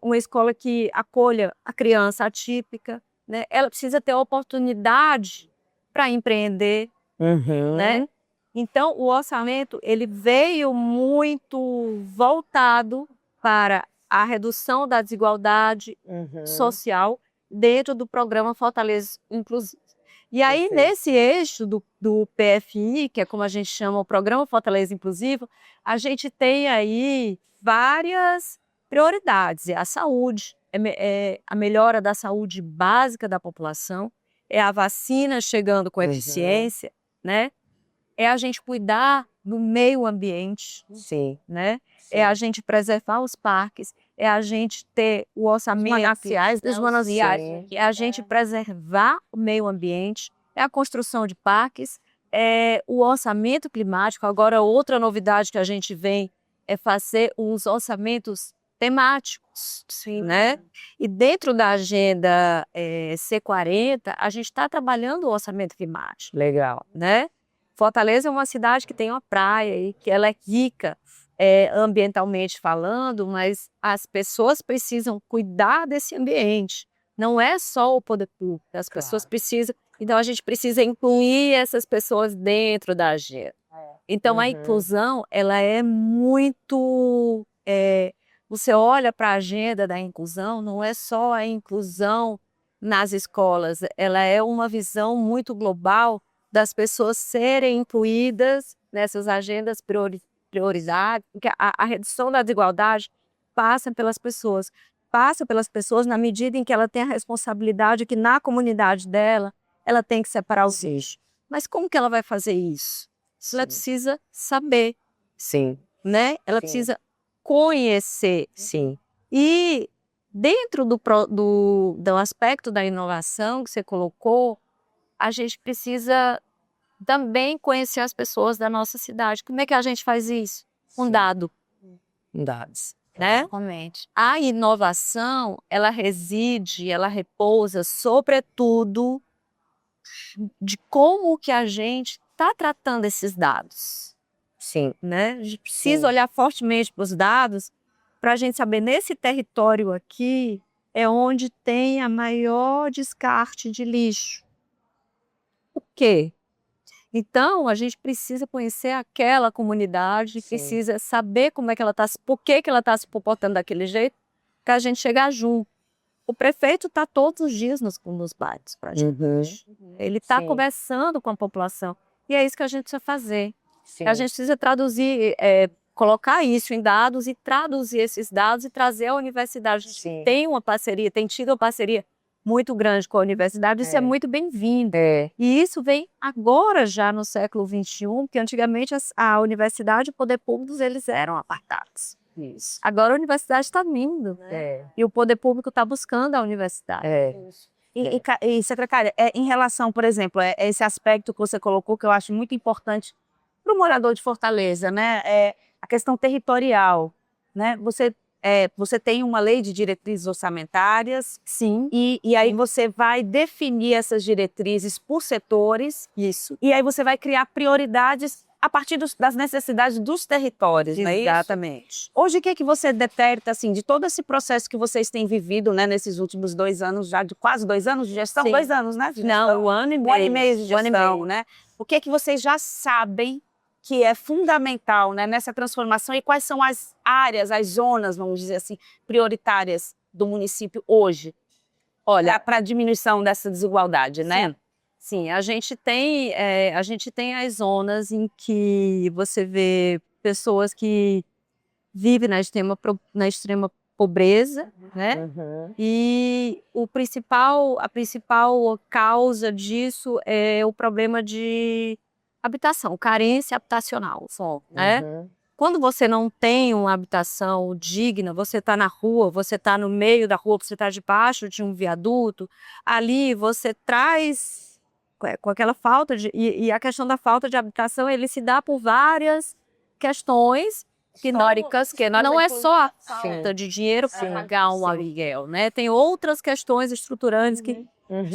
Speaker 2: uma escola que acolha a criança atípica, né? Ela precisa ter oportunidade para empreender, né? Então, o orçamento ele veio muito voltado para a redução da desigualdade social dentro do programa Fortaleza Inclusivo. E aí, nesse eixo do PFI, que é como a gente chama o Programa Fortaleza Inclusivo, a gente tem aí várias prioridades. É a saúde, é a melhora da saúde básica da população, é a vacina chegando com eficiência, né? É a gente cuidar do meio ambiente, né? É a gente preservar os parques, é a gente ter o orçamento dos mananciais, é a gente preservar o meio ambiente, é a construção de parques, é o orçamento climático. Agora, outra novidade que a gente vem é fazer os orçamentos temáticos, né? E dentro da agenda C40, a gente está trabalhando o orçamento climático.
Speaker 3: Legal.
Speaker 2: Né? Fortaleza é uma cidade que tem uma praia e que ela é rica ambientalmente falando, mas as pessoas precisam cuidar desse ambiente. Não é só o poder público, as pessoas precisam. Então a gente precisa incluir essas pessoas dentro da agenda. Então a inclusão, ela é muito. Você olha para a agenda da inclusão, não é só a inclusão nas escolas, ela é uma visão muito global das pessoas serem incluídas nessas agendas prioridades, porque a redução da desigualdade passa pelas pessoas na medida em que ela tem a responsabilidade que na comunidade dela, ela tem que separar os lixos. Mas como que ela vai fazer isso? Ela precisa saber, né? Ela precisa conhecer. E dentro do aspecto da inovação que você colocou, a gente precisa também conhecer as pessoas da nossa cidade. Como é que a gente faz isso? Com dados. Né?
Speaker 1: Realmente.
Speaker 2: A inovação, ela repousa, sobretudo, de como que a gente está tratando esses dados. Né? A gente precisa olhar fortemente para os dados para a gente saber, nesse território aqui, é onde tem a maior descarte de lixo. Por quê? Então, a gente precisa conhecer aquela comunidade, precisa saber como é que ela está, por que ela está se comportando daquele jeito, para a gente chegar junto. O prefeito está todos os dias nos bairros, praticamente. Ele está conversando com a população. E é isso que a gente precisa fazer. A gente precisa traduzir, colocar isso em dados e traduzir esses dados e trazer à universidade. A gente tem uma parceria, tem tido uma parceria muito grande com a universidade, isso é muito bem-vindo. E isso vem agora já no século XXI, porque antigamente a universidade e o poder público eles eram apartados. Agora a universidade está vindo, né? E o poder público está buscando a universidade.
Speaker 1: E secretária, em relação, por exemplo, esse aspecto que você colocou, que eu acho muito importante para o morador de Fortaleza, né? A questão territorial, né? Você tem uma lei de diretrizes orçamentárias.
Speaker 2: Sim.
Speaker 1: E aí você vai definir essas diretrizes por setores.
Speaker 2: Isso.
Speaker 1: E aí você vai criar prioridades a partir das necessidades dos territórios, não é isso?
Speaker 2: Exatamente.
Speaker 1: Hoje, o que é que você detecta, assim, de todo esse processo que vocês têm vivido, né, nesses últimos 2 anos, já de quase 2 anos de gestão? 2 anos, né?
Speaker 2: Não, 1 ano e meio.
Speaker 1: 1 ano e meio de gestão, né? O que é que vocês já sabem que é fundamental, né, nessa transformação e quais são as áreas, as zonas, vamos dizer assim, prioritárias do município hoje? Olha, para a diminuição dessa desigualdade, né?
Speaker 2: Sim, a gente tem as zonas em que você vê pessoas que vivem na extrema pobreza, né? E a principal causa disso é o problema de habitação, carência habitacional, né? Quando você não tem uma habitação digna, você está na rua, você está no meio da rua, você está debaixo de um viaduto, ali você traz com aquela falta de... E a questão da falta de habitação, ele se dá por várias questões que
Speaker 1: Históricas, que
Speaker 2: não é só a
Speaker 3: Sim.
Speaker 2: falta de dinheiro para
Speaker 3: Sim.
Speaker 2: pagar um
Speaker 3: Sim.
Speaker 2: aluguel, né? Tem outras questões estruturantes que
Speaker 3: Uhum.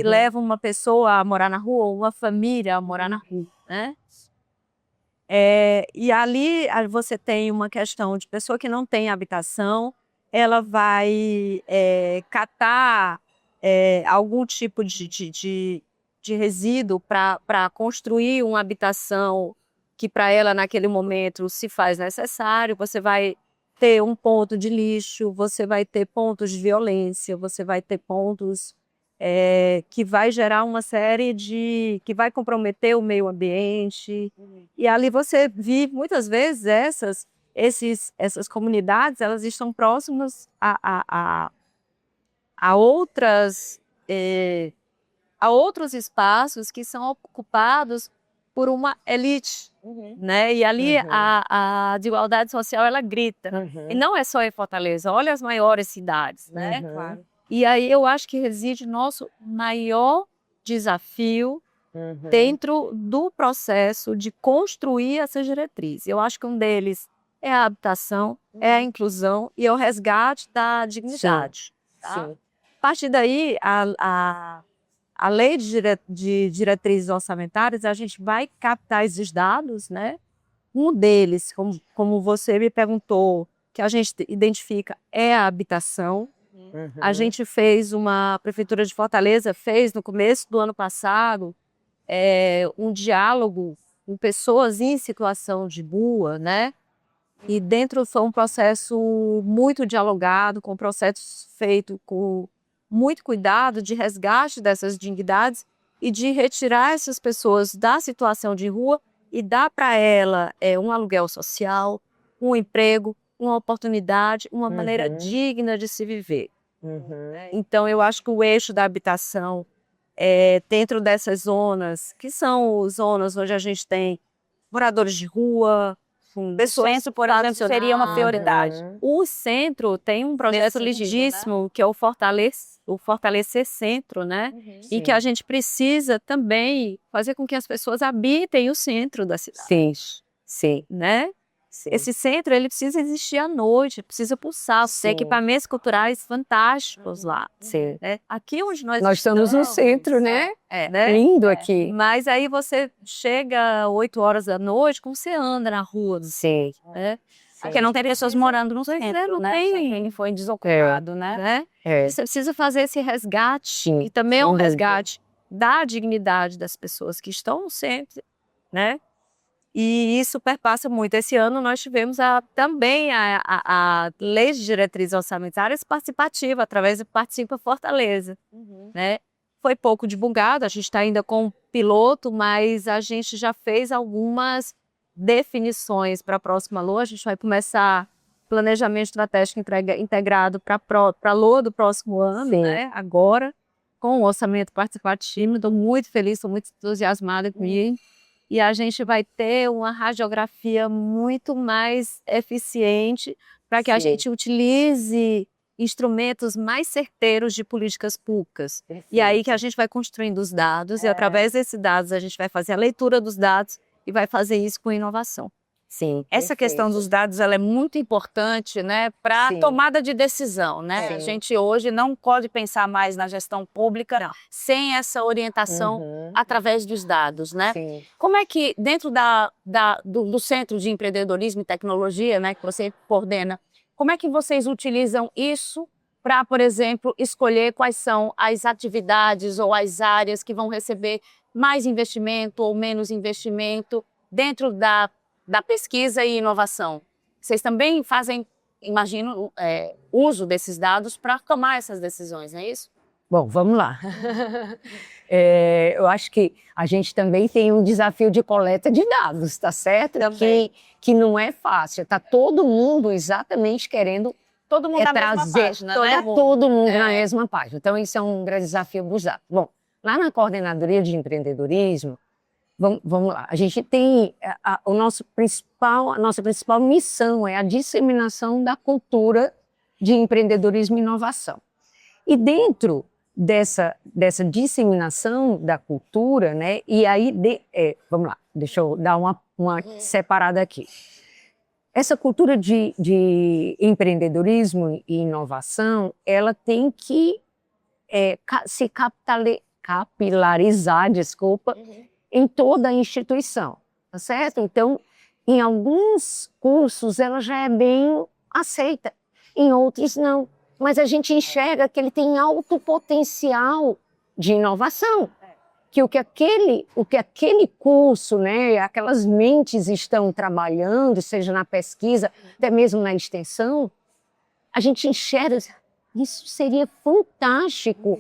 Speaker 2: levam uma pessoa a morar na rua, ou uma família a morar na rua, né? E ali você tem uma questão de pessoa que não tem habitação, ela vai catar algum tipo de resíduo para construir uma habitação que para ela naquele momento se faz necessário. Você vai ter um ponto de lixo, você vai ter pontos de violência, você vai ter pontos que vai gerar uma série que vai comprometer o meio ambiente. E ali você vive, muitas vezes, essas comunidades, elas estão próximas a outros espaços que são ocupados por uma elite, né? E ali a desigualdade social, ela grita. E não é só em Fortaleza, olha as maiores cidades, né?
Speaker 1: Claro.
Speaker 2: E aí eu acho que reside nosso maior desafio dentro do processo de construir essas diretrizes. Eu acho que um deles é a habitação, é a inclusão e é o resgate da dignidade. Tá? A partir daí, a lei de diretrizes orçamentárias, a gente vai captar esses dados, né? Um deles, como você me perguntou, que a gente identifica é a habitação. A gente a Prefeitura de Fortaleza fez no começo do ano passado um diálogo com pessoas em situação de rua, né? E dentro foi um processo muito dialogado, com um processo feito com muito cuidado de resgate dessas dignidades e de retirar essas pessoas da situação de rua e dar para ela um aluguel social, um emprego, uma oportunidade, uma maneira digna de se viver. Então, eu acho que o eixo da habitação, dentro dessas zonas, que são zonas onde a gente tem moradores de rua,
Speaker 1: O centro, por exemplo, seria uma prioridade.
Speaker 2: O centro tem um projeto lindíssimo, que é o Fortalecer Centro, né? E que a gente precisa também fazer com que as pessoas habitem o centro da cidade.
Speaker 3: Sim, sim.
Speaker 2: Né? Esse centro, ele precisa existir à noite, precisa pulsar, ter equipamentos culturais fantásticos lá.
Speaker 3: Sim.
Speaker 2: Né? Aqui onde nós
Speaker 3: estamos no centro, né?
Speaker 2: né?
Speaker 3: Lindo aqui.
Speaker 2: Mas aí você chega 8 horas da noite, como você anda na rua?
Speaker 3: Sim.
Speaker 2: Né?
Speaker 1: Porque não tem pessoas morando no centro,
Speaker 2: não
Speaker 1: né?
Speaker 2: tem.
Speaker 1: Quem foi desocupado, né?
Speaker 2: Você precisa fazer esse resgate, e também é um resgate da dignidade das pessoas que estão no centro, né? E isso perpassa muito. Esse ano nós tivemos também a Lei de Diretrizes Orçamentárias participativa, através do Participa Fortaleza. Né? Foi pouco divulgado, a gente está ainda com um piloto, mas a gente já fez algumas definições para a próxima LOA. A gente vai começar planejamento estratégico integrado para a LOA do próximo ano, né? Agora, com o orçamento participativo. Estou muito feliz, estou muito entusiasmada com isso. E a gente vai ter uma radiografia muito mais eficiente para que a gente utilize instrumentos mais certeiros de políticas públicas. E aí que a gente vai construindo os dados e através desses dados a gente vai fazer a leitura dos dados e vai fazer isso com inovação.
Speaker 3: Sim,
Speaker 1: essa questão dos dados, ela é muito importante, né, para a tomada de decisão, né? A gente hoje não pode pensar mais na gestão pública sem essa orientação através dos dados, né?
Speaker 3: Sim.
Speaker 1: Como é que, dentro do Centro de Empreendedorismo e Tecnologia, né, que você coordena, como é que vocês utilizam isso para, por exemplo, escolher quais são as atividades ou as áreas que vão receber mais investimento ou menos investimento dentro da pesquisa e inovação? Vocês também fazem, imagino, uso desses dados para tomar essas decisões, não é isso?
Speaker 3: Bom, vamos lá. Eu acho que a gente também tem um desafio de coleta de dados, tá certo? Que não é fácil. Está todo mundo exatamente querendo
Speaker 1: todo mundo na mesma página, né?
Speaker 3: Todo mundo na mesma página. Então, isso é um grande desafio dos dados. Bom, lá na Coordenadoria de Empreendedorismo, vamos lá. A gente tem a nossa principal missão é a disseminação da cultura de empreendedorismo e inovação. E dentro dessa disseminação da cultura, né? E aí, vamos lá, deixa eu dar uma separada aqui. Essa cultura de empreendedorismo e inovação, ela tem que se capilarizar, desculpa, em toda a instituição, tá certo? Então, em alguns cursos ela já é bem aceita, em outros não. Mas a gente enxerga que ele tem alto potencial de inovação, que o que aquele curso, né, aquelas mentes estão trabalhando, seja na pesquisa, até mesmo na extensão, a gente enxerga, isso seria fantástico,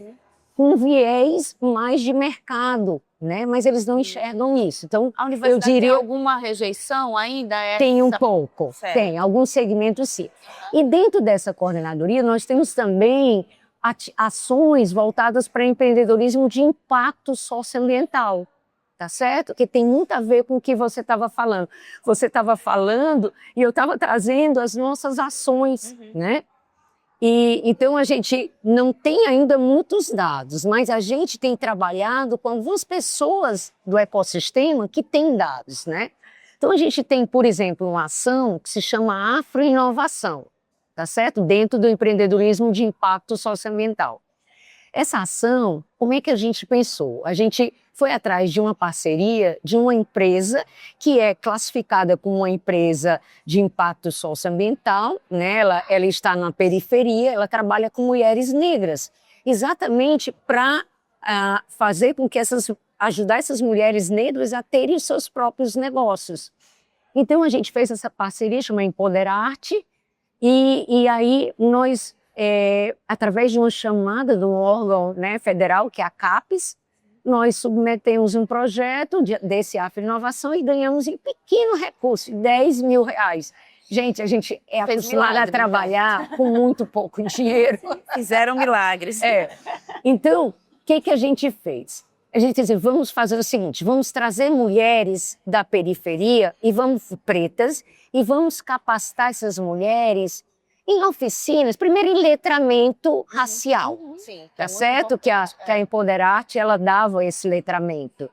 Speaker 3: com viés mais de mercado, né? Mas eles não enxergam isso. Então,
Speaker 1: A universidade
Speaker 3: eu diria,
Speaker 1: tem alguma rejeição ainda?
Speaker 3: tem um pouco,
Speaker 1: Certo.
Speaker 3: tem, alguns segmentos sim. E dentro dessa coordenadoria, nós temos também ações voltadas para empreendedorismo de impacto socioambiental, tá certo? Que tem muito a ver com o que você estava falando. Você estava falando e eu estava trazendo as nossas ações, né? E então a gente não tem ainda muitos dados, mas a gente tem trabalhado com algumas pessoas do ecossistema que têm dados, né? Então a gente tem, por exemplo, uma ação que se chama Afroinovação, tá certo? Dentro do empreendedorismo de impacto socioambiental. Essa ação, como é que a gente pensou? A gente foi atrás de uma parceria de uma empresa que é classificada como uma empresa de impacto socioambiental, né? Ela está na periferia, ela trabalha com mulheres negras, exatamente para fazer com que ajudar essas mulheres negras a terem os seus próprios negócios. Então a gente fez essa parceria, chama Empoderarte, e aí nós, através de uma chamada do órgão, né, federal, que é a CAPES, nós submetemos um projeto desse Afroinovação e ganhamos em pequeno recurso, R$10 mil. Gente, a gente é acostumada a trabalhar com muito pouco dinheiro.
Speaker 1: Fizeram milagres.
Speaker 3: Então, o que a gente fez? A gente disse, vamos fazer o seguinte, vamos trazer mulheres da periferia pretas e vamos capacitar essas mulheres em oficinas, primeiro em letramento racial,
Speaker 1: Sim,
Speaker 3: tá certo? Que a Empoderarte, ela dava esse letramento.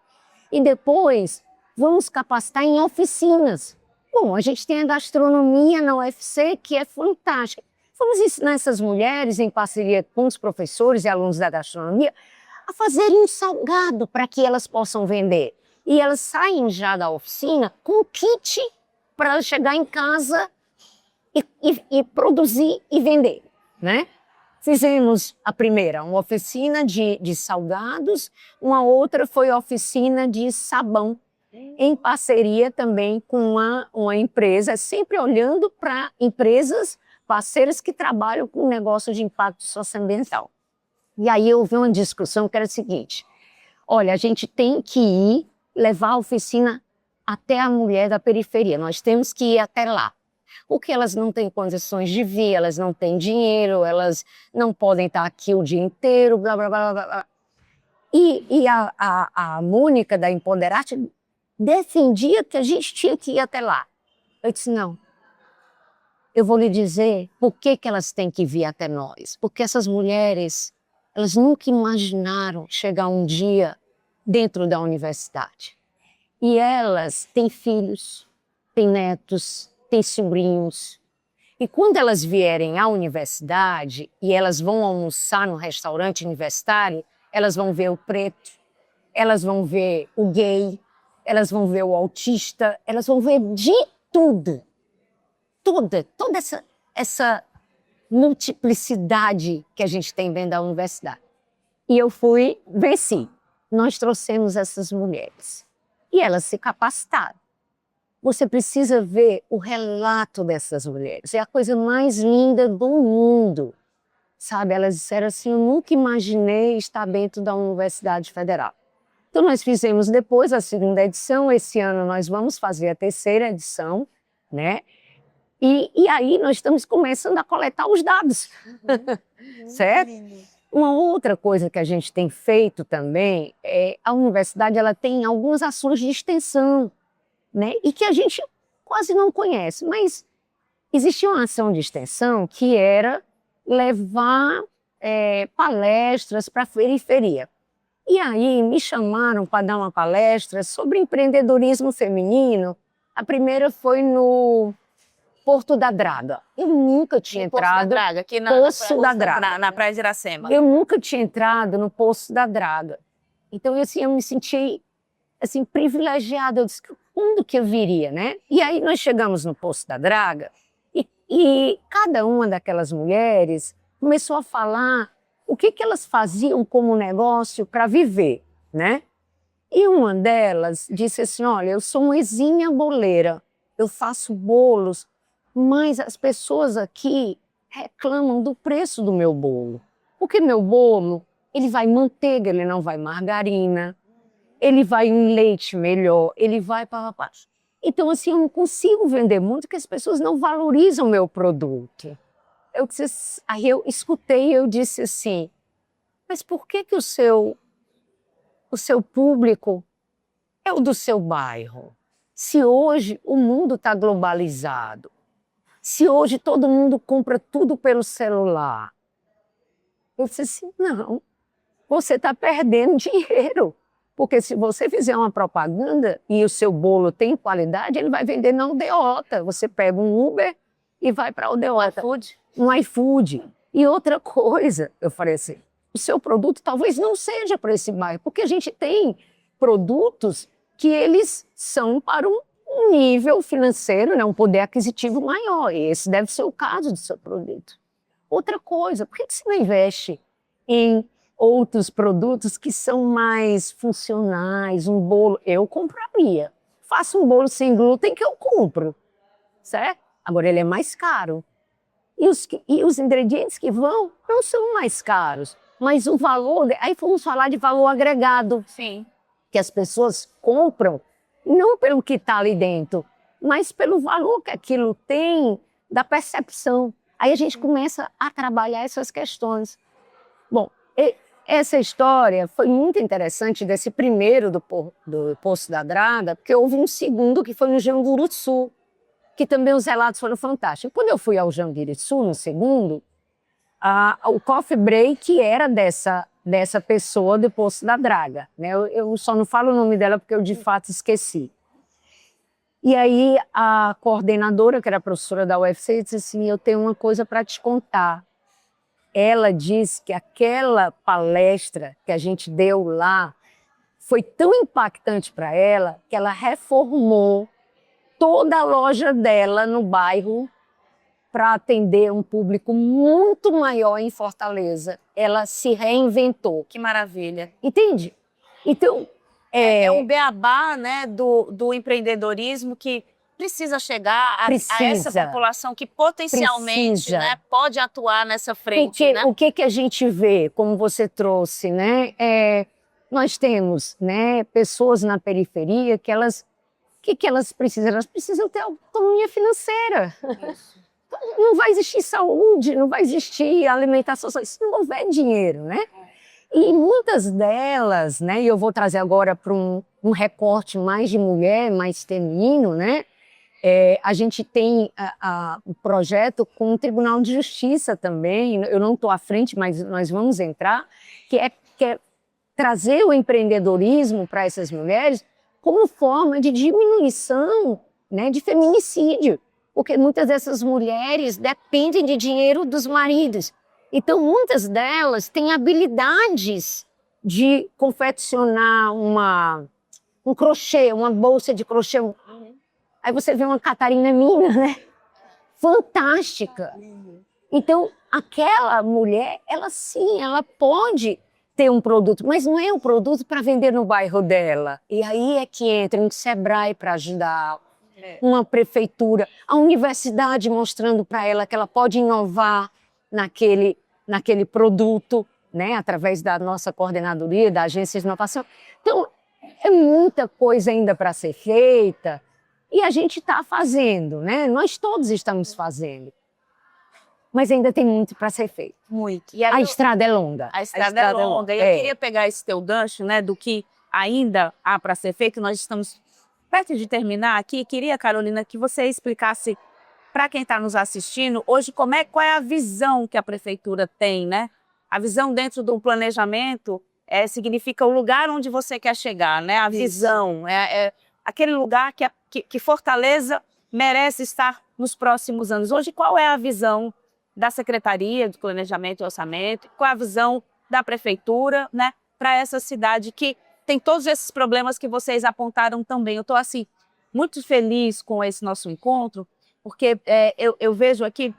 Speaker 3: E depois, vamos capacitar em oficinas. Bom, a gente tem a gastronomia na UFC, que é fantástica. Vamos ensinar essas mulheres, em parceria com os professores e alunos da gastronomia, a fazerem um salgado para que elas possam vender. E elas saem já da oficina com kit para chegar em casa e produzir e vender, né? Fizemos a primeira, uma oficina de salgados, uma outra foi a oficina de sabão, em parceria também com uma empresa, sempre olhando para empresas parceiras que trabalham com negócio de impacto socioambiental. E aí houve uma discussão que era a seguinte, olha, a gente tem que levar a oficina até a mulher da periferia, nós temos que ir até lá. Porque elas não têm condições de vir, elas não têm dinheiro, elas não podem estar aqui o dia inteiro, blá, blá, blá, blá, blá. E a Mônica da Empoderarte defendia que a gente tinha que ir até lá. Eu disse, não, eu vou lhe dizer por que elas têm que vir até nós. Porque essas mulheres, elas nunca imaginaram chegar um dia dentro da universidade. E elas têm filhos, têm netos, têm sobrinhos. E quando elas vierem à universidade e elas vão almoçar no restaurante universitário, elas vão ver o preto, elas vão ver o gay, elas vão ver o autista, elas vão ver de tudo. Toda essa multiplicidade que a gente tem dentro da universidade. E eu venci. Nós trouxemos essas mulheres. E elas se capacitaram. Você precisa ver o relato dessas mulheres. É a coisa mais linda do mundo. Sabe, elas disseram assim, eu nunca imaginei estar dentro da Universidade Federal. Então nós fizemos depois a segunda edição, esse ano nós vamos fazer a terceira edição, né? E aí nós estamos começando a coletar os dados, certo? Uma outra coisa que a gente tem feito também, a universidade ela tem algumas ações de extensão, né? E que a gente quase não conhece, mas existia uma ação de extensão que era levar palestras para a periferia. E aí me chamaram para dar uma palestra sobre empreendedorismo feminino. A primeira foi no Porto da Draga. Eu nunca tinha
Speaker 1: Poço da
Speaker 3: entrado.
Speaker 1: Draga, aqui
Speaker 3: Poço da Draga.
Speaker 1: na Praia de Iracema.
Speaker 3: Eu nunca tinha entrado no Poço da Draga. Então, assim, eu me senti assim, privilegiada. Eu disse, quando que eu viria, né? E aí nós chegamos no Poço da Draga e cada uma daquelas mulheres começou a falar o que elas faziam como negócio para viver, né? E uma delas disse assim, olha, eu sou uma exímia boleira, eu faço bolos, mas as pessoas aqui reclamam do preço do meu bolo. Porque meu bolo, ele vai manteiga, ele não vai margarina, ele vai em leite melhor, ele vai para... Então, assim, eu não consigo vender muito porque as pessoas não valorizam o meu produto. Aí eu escutei e eu disse assim, mas por que o seu público é o do seu bairro? Se hoje o mundo está globalizado, se hoje todo mundo compra tudo pelo celular. Eu disse assim, não, você está perdendo dinheiro. Porque se você fizer uma propaganda e o seu bolo tem qualidade, ele vai vender na aldeota. Você pega um Uber e vai para a aldeota. Um iFood. E outra coisa, eu falei assim, o seu produto talvez não seja para esse bairro, porque a gente tem produtos que eles são para um nível financeiro, né, um poder aquisitivo maior. E esse deve ser o caso do seu produto. Outra coisa, por que você não investe em outros produtos que são mais funcionais, um bolo? Eu compraria. Faço um bolo sem glúten que eu compro, certo? Agora ele é mais caro. E os ingredientes que vão não são mais caros, mas o valor... Aí vamos falar de valor agregado.
Speaker 1: Sim.
Speaker 3: Que as pessoas compram não pelo que está ali dentro, mas pelo valor que aquilo tem da percepção. Aí a gente começa a trabalhar essas questões. Bom, essa história foi muito interessante desse primeiro do Poço da Draga, porque houve um segundo que foi no Janguruçu, que também os relatos foram fantásticos. Quando eu fui ao Janguruçu, no segundo, o coffee break era dessa pessoa do Poço da Draga, né? Eu só não falo o nome dela porque eu de fato esqueci. E aí a coordenadora, que era a professora da UFC, disse assim, eu tenho uma coisa para te contar. Ela disse que aquela palestra que a gente deu lá foi tão impactante para ela que ela reformou toda a loja dela no bairro para atender um público muito maior em Fortaleza. Ela se reinventou.
Speaker 1: Que maravilha.
Speaker 3: Entende? Então...
Speaker 1: É um beabá, né, do empreendedorismo que precisa chegar a essa população que potencialmente, né, pode atuar nessa frente.
Speaker 3: Porque
Speaker 1: né?
Speaker 3: o que a gente vê, como você trouxe, né, nós temos, né, pessoas na periferia que elas... O que elas precisam? Elas precisam ter autonomia financeira. Isso. Não vai existir saúde, não vai existir alimentação, se não houver dinheiro, né? E muitas delas, né, e eu vou trazer agora para um recorte mais de mulher, mais feminino, né? A gente tem o projeto com o Tribunal de Justiça também, eu não estou à frente, mas nós vamos entrar, que é trazer o empreendedorismo para essas mulheres como forma de diminuição, né, de feminicídio, porque muitas dessas mulheres dependem de dinheiro dos maridos. Então, muitas delas têm habilidades de confeccionar um crochê, uma bolsa de crochê. Aí você vê uma Catarina Mina, né? Fantástica. Então, aquela mulher, ela sim, ela pode ter um produto, mas não é um produto para vender no bairro dela. E aí é que entra um Sebrae para ajudar, uma prefeitura, a universidade mostrando para ela que ela pode inovar naquele produto, né, através da nossa coordenadoria, da agência de inovação. Então, é muita coisa ainda para ser feita e a gente está fazendo, né? Nós todos estamos fazendo. Mas ainda tem muito para ser feito.
Speaker 1: Muito.
Speaker 3: E a estrada é longa.
Speaker 1: A estrada é longa. E eu queria pegar esse teu gancho, né, do que ainda há para ser feito, que nós estamos perto de terminar aqui. Queria, Carolina, que você explicasse para quem está nos assistindo hoje qual é a visão que a prefeitura tem, né, A visão dentro de um planejamento significa o lugar onde você quer chegar, né? A visão, é aquele lugar que Fortaleza merece estar nos próximos anos. Hoje, qual é a visão da Secretaria de Planejamento e Orçamento? Qual é a visão da Prefeitura, né, para essa cidade que tem todos esses problemas que vocês apontaram também? Eu estou, assim, muito feliz com esse nosso encontro, porque eu vejo aqui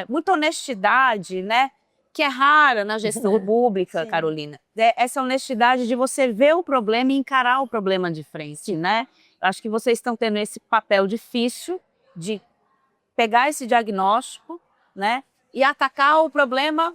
Speaker 1: muita honestidade, né, que é rara na gestão pública, Carolina. Essa honestidade de você ver o problema e encarar o problema de frente, né? Acho que vocês estão tendo esse papel difícil de pegar esse diagnóstico, né, e atacar o problema,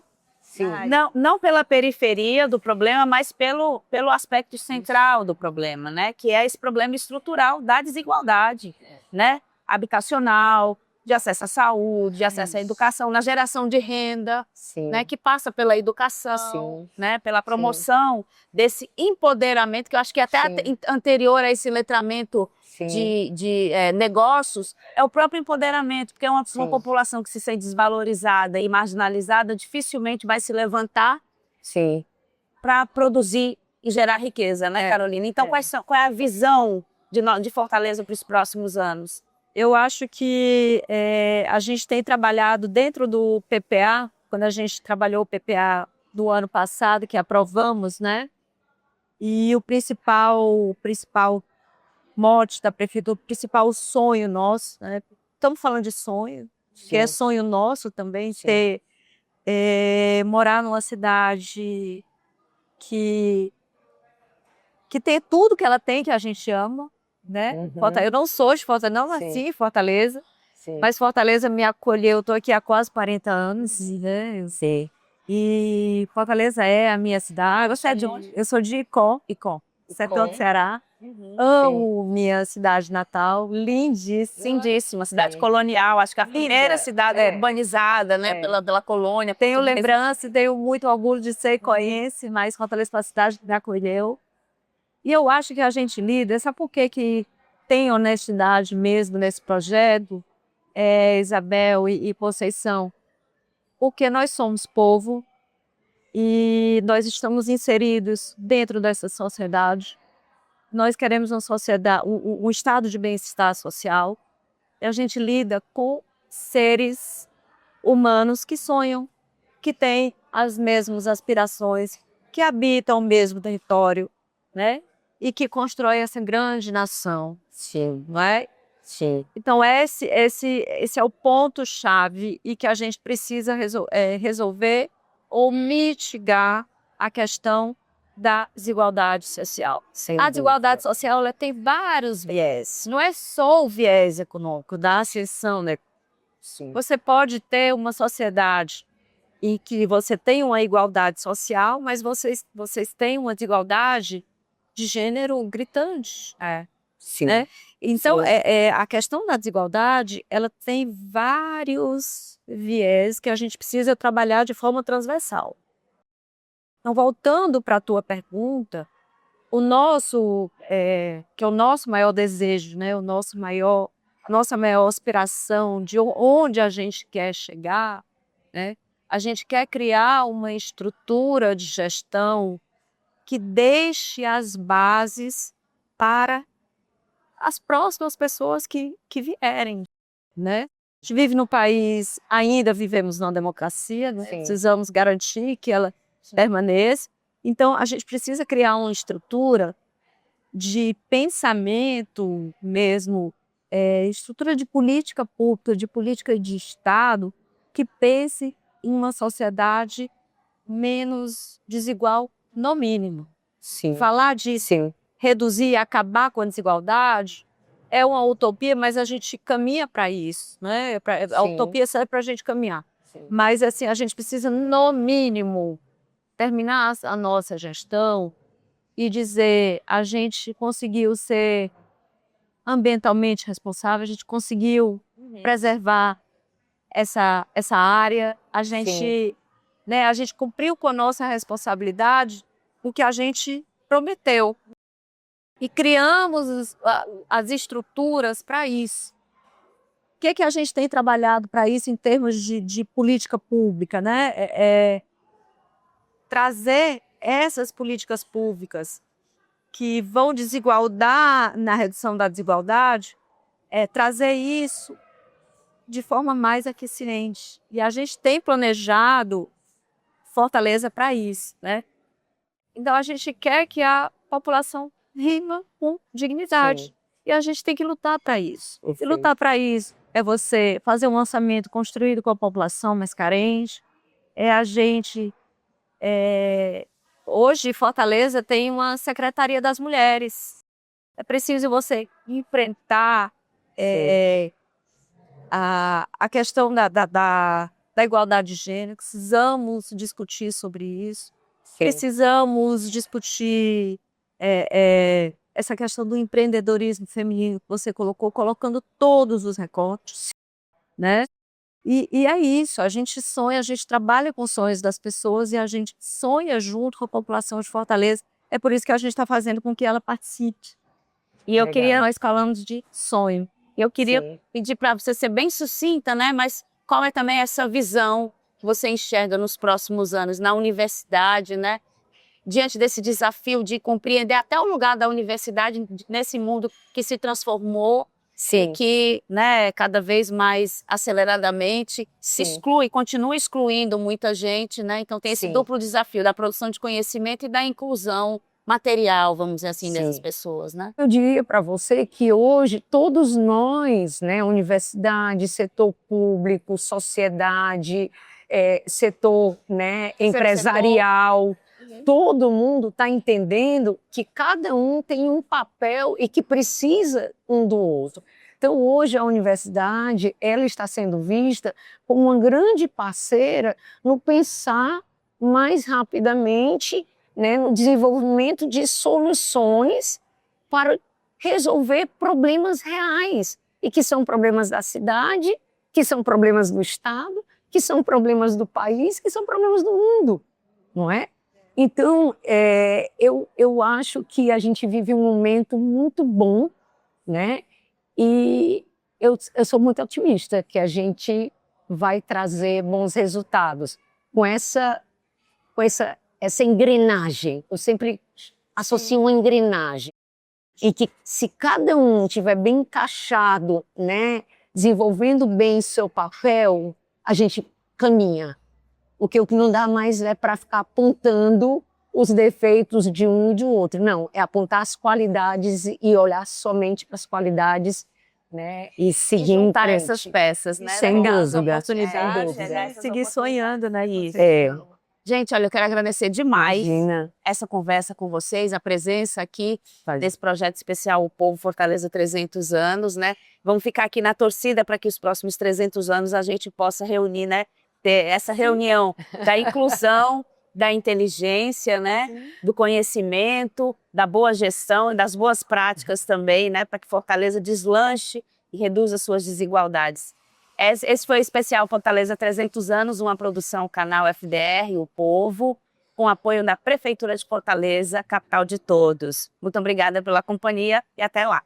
Speaker 1: não pela periferia do problema, mas pelo aspecto central do problema, né, que é esse problema estrutural da desigualdade, né, habitacional, de acesso à saúde, de acesso à educação, na geração de renda, né, que passa pela educação, né, pela promoção desse empoderamento, que eu acho que até anterior a esse letramento de negócios, é o próprio empoderamento, porque é uma população que se sente desvalorizada e marginalizada, dificilmente vai se levantar para produzir e gerar riqueza, né, Carolina? Então, qual é a visão de Fortaleza para os próximos anos?
Speaker 2: Eu acho que a gente tem trabalhado dentro do PPA, quando a gente trabalhou o PPA do ano passado, que aprovamos, né? E o principal mote da prefeitura, o principal sonho nosso, né? Estamos falando de sonho, que é sonho nosso também, morar numa cidade que tem tudo que ela tem, que a gente ama, né? Eu não sou de Fortaleza, não nasci em Fortaleza, mas Fortaleza me acolheu. Eu estou aqui há quase 40 anos, né? E Fortaleza é a minha cidade. Você é de onde? Eu sou de Icó, setor do Ceará. Amo minha cidade natal, lindíssima.
Speaker 1: Lindíssima, cidade colonial, acho que a primeira cidade urbanizada, né, pela colônia.
Speaker 2: Tenho lembrança, tenho muito orgulho de ser icoense, mas Fortaleza foi a cidade que me acolheu. E eu acho que a gente líder, sabe por que tem honestidade mesmo nesse projeto, Isabel e Conceição? Porque nós somos povo e nós estamos inseridos dentro dessa sociedade. Nós queremos uma sociedade, um estado de bem-estar social. E a gente lida com seres humanos que sonham, que têm as mesmas aspirações, que habitam o mesmo território, né? E que constrói essa grande nação, não é? Então esse é o ponto-chave e que a gente precisa resolver ou mitigar a questão da desigualdade social. A desigualdade social, ela tem vários viés, não é só o viés econômico da ascensão, né? Você pode ter uma sociedade em que você tem uma igualdade social, mas vocês têm uma desigualdade de gênero gritante, né? Então, a questão da desigualdade, ela tem vários viés que a gente precisa trabalhar de forma transversal. Então, voltando para a tua pergunta, que é o nosso maior desejo, né? Nossa maior aspiração de onde a gente quer chegar, né? A gente quer criar uma estrutura de gestão que deixe as bases para as próximas pessoas que vierem, né? A gente vive no país, ainda vivemos numa democracia, né? Precisamos garantir que ela permaneça. Então, a gente precisa criar uma estrutura de pensamento mesmo, estrutura de política pública, de política de Estado, que pense em uma sociedade menos desigual, no mínimo. Falar disso, reduzir e acabar com a desigualdade é uma utopia, mas a gente caminha para isso, né? A utopia serve para a gente caminhar. Mas assim, a gente precisa, no mínimo, terminar a nossa gestão e dizer: a gente conseguiu ser ambientalmente responsável, a gente conseguiu preservar essa área, a gente cumpriu com a nossa responsabilidade o que a gente prometeu. E criamos as estruturas para isso. O que a gente tem trabalhado para isso em termos de política pública, né? trazer essas políticas públicas que vão desigualdar na redução da desigualdade, trazer isso de forma mais eficiente. E a gente tem planejado Fortaleza para isso, né? Então a gente quer que a população viva com dignidade.
Speaker 3: Sim.
Speaker 2: E a gente tem que lutar para isso. E
Speaker 3: Perfeito.
Speaker 2: lutar para isso é você fazer um orçamento construído com a população mais carente, é a gente... Hoje, Fortaleza tem uma Secretaria das Mulheres. É preciso você enfrentar a questão da igualdade de gênero. Precisamos discutir sobre isso.
Speaker 3: Sim.
Speaker 2: Precisamos discutir essa questão do empreendedorismo feminino que você colocando todos os recortes, né? E é isso, a gente sonha, a gente trabalha com os sonhos das pessoas e a gente sonha junto com a população de Fortaleza. É por isso que a gente está fazendo com que ela participe. E eu
Speaker 3: Legal.
Speaker 2: queria, nós falamos de sonho. Eu queria
Speaker 3: Sim.
Speaker 1: Pedir para você ser bem sucinta, né? Mas qual é também essa visão que você enxerga nos próximos anos na universidade, né? Diante desse desafio de compreender até o lugar da universidade nesse mundo que se transformou,
Speaker 3: Sim.
Speaker 1: que, né, cada vez mais aceleradamente se
Speaker 3: Sim.
Speaker 1: exclui, continua excluindo muita gente, né? Então tem esse
Speaker 3: Sim.
Speaker 1: duplo desafio da produção de conhecimento e da inclusão material, vamos dizer assim,
Speaker 3: Sim.
Speaker 1: dessas pessoas, né?
Speaker 3: Eu diria para você que hoje todos nós, né, universidade, setor público, sociedade, setor, né, empresarial, todo mundo está entendendo que cada um tem um papel e que precisa um do outro. Então, hoje a universidade ela está sendo vista como uma grande parceira no pensar mais rapidamente, né, no desenvolvimento de soluções para resolver problemas reais, e que são problemas da cidade, que são problemas do Estado, que são problemas do país, que são problemas do mundo, não é? Então, eu acho que a gente vive um momento muito bom, né? E eu sou muito otimista que a gente vai trazer bons resultados com essa engrenagem. Eu sempre associo uma engrenagem. E que se cada um estiver bem encaixado, né, desenvolvendo bem seu papel, a gente caminha. O que não dá mais é para ficar apontando os defeitos de um e de outro. Não, é apontar as qualidades e olhar somente para as qualidades, né, e seguir em
Speaker 1: Juntar
Speaker 3: frente.
Speaker 1: essas peças, né?
Speaker 3: Sem
Speaker 1: Legal, essa
Speaker 3: dúvida.
Speaker 1: oportunidade,
Speaker 3: Sem dúvida.
Speaker 1: né?
Speaker 2: Seguir sonhando, né? Isso.
Speaker 1: Gente, olha, eu quero agradecer demais
Speaker 3: Imagina.
Speaker 1: essa conversa com vocês, a presença aqui desse projeto especial O Povo Fortaleza 300 anos, né? Vamos ficar aqui na torcida para que os próximos 300 anos a gente possa reunir, né? Ter essa reunião da inclusão, da inteligência, né? Do conhecimento, da boa gestão e das boas práticas também, né? Para que Fortaleza deslanche e reduza suas desigualdades. Esse foi o especial Fortaleza 300 anos, uma produção canal FDR, O Povo, com apoio da Prefeitura de Fortaleza, capital de todos. Muito obrigada pela companhia e até lá.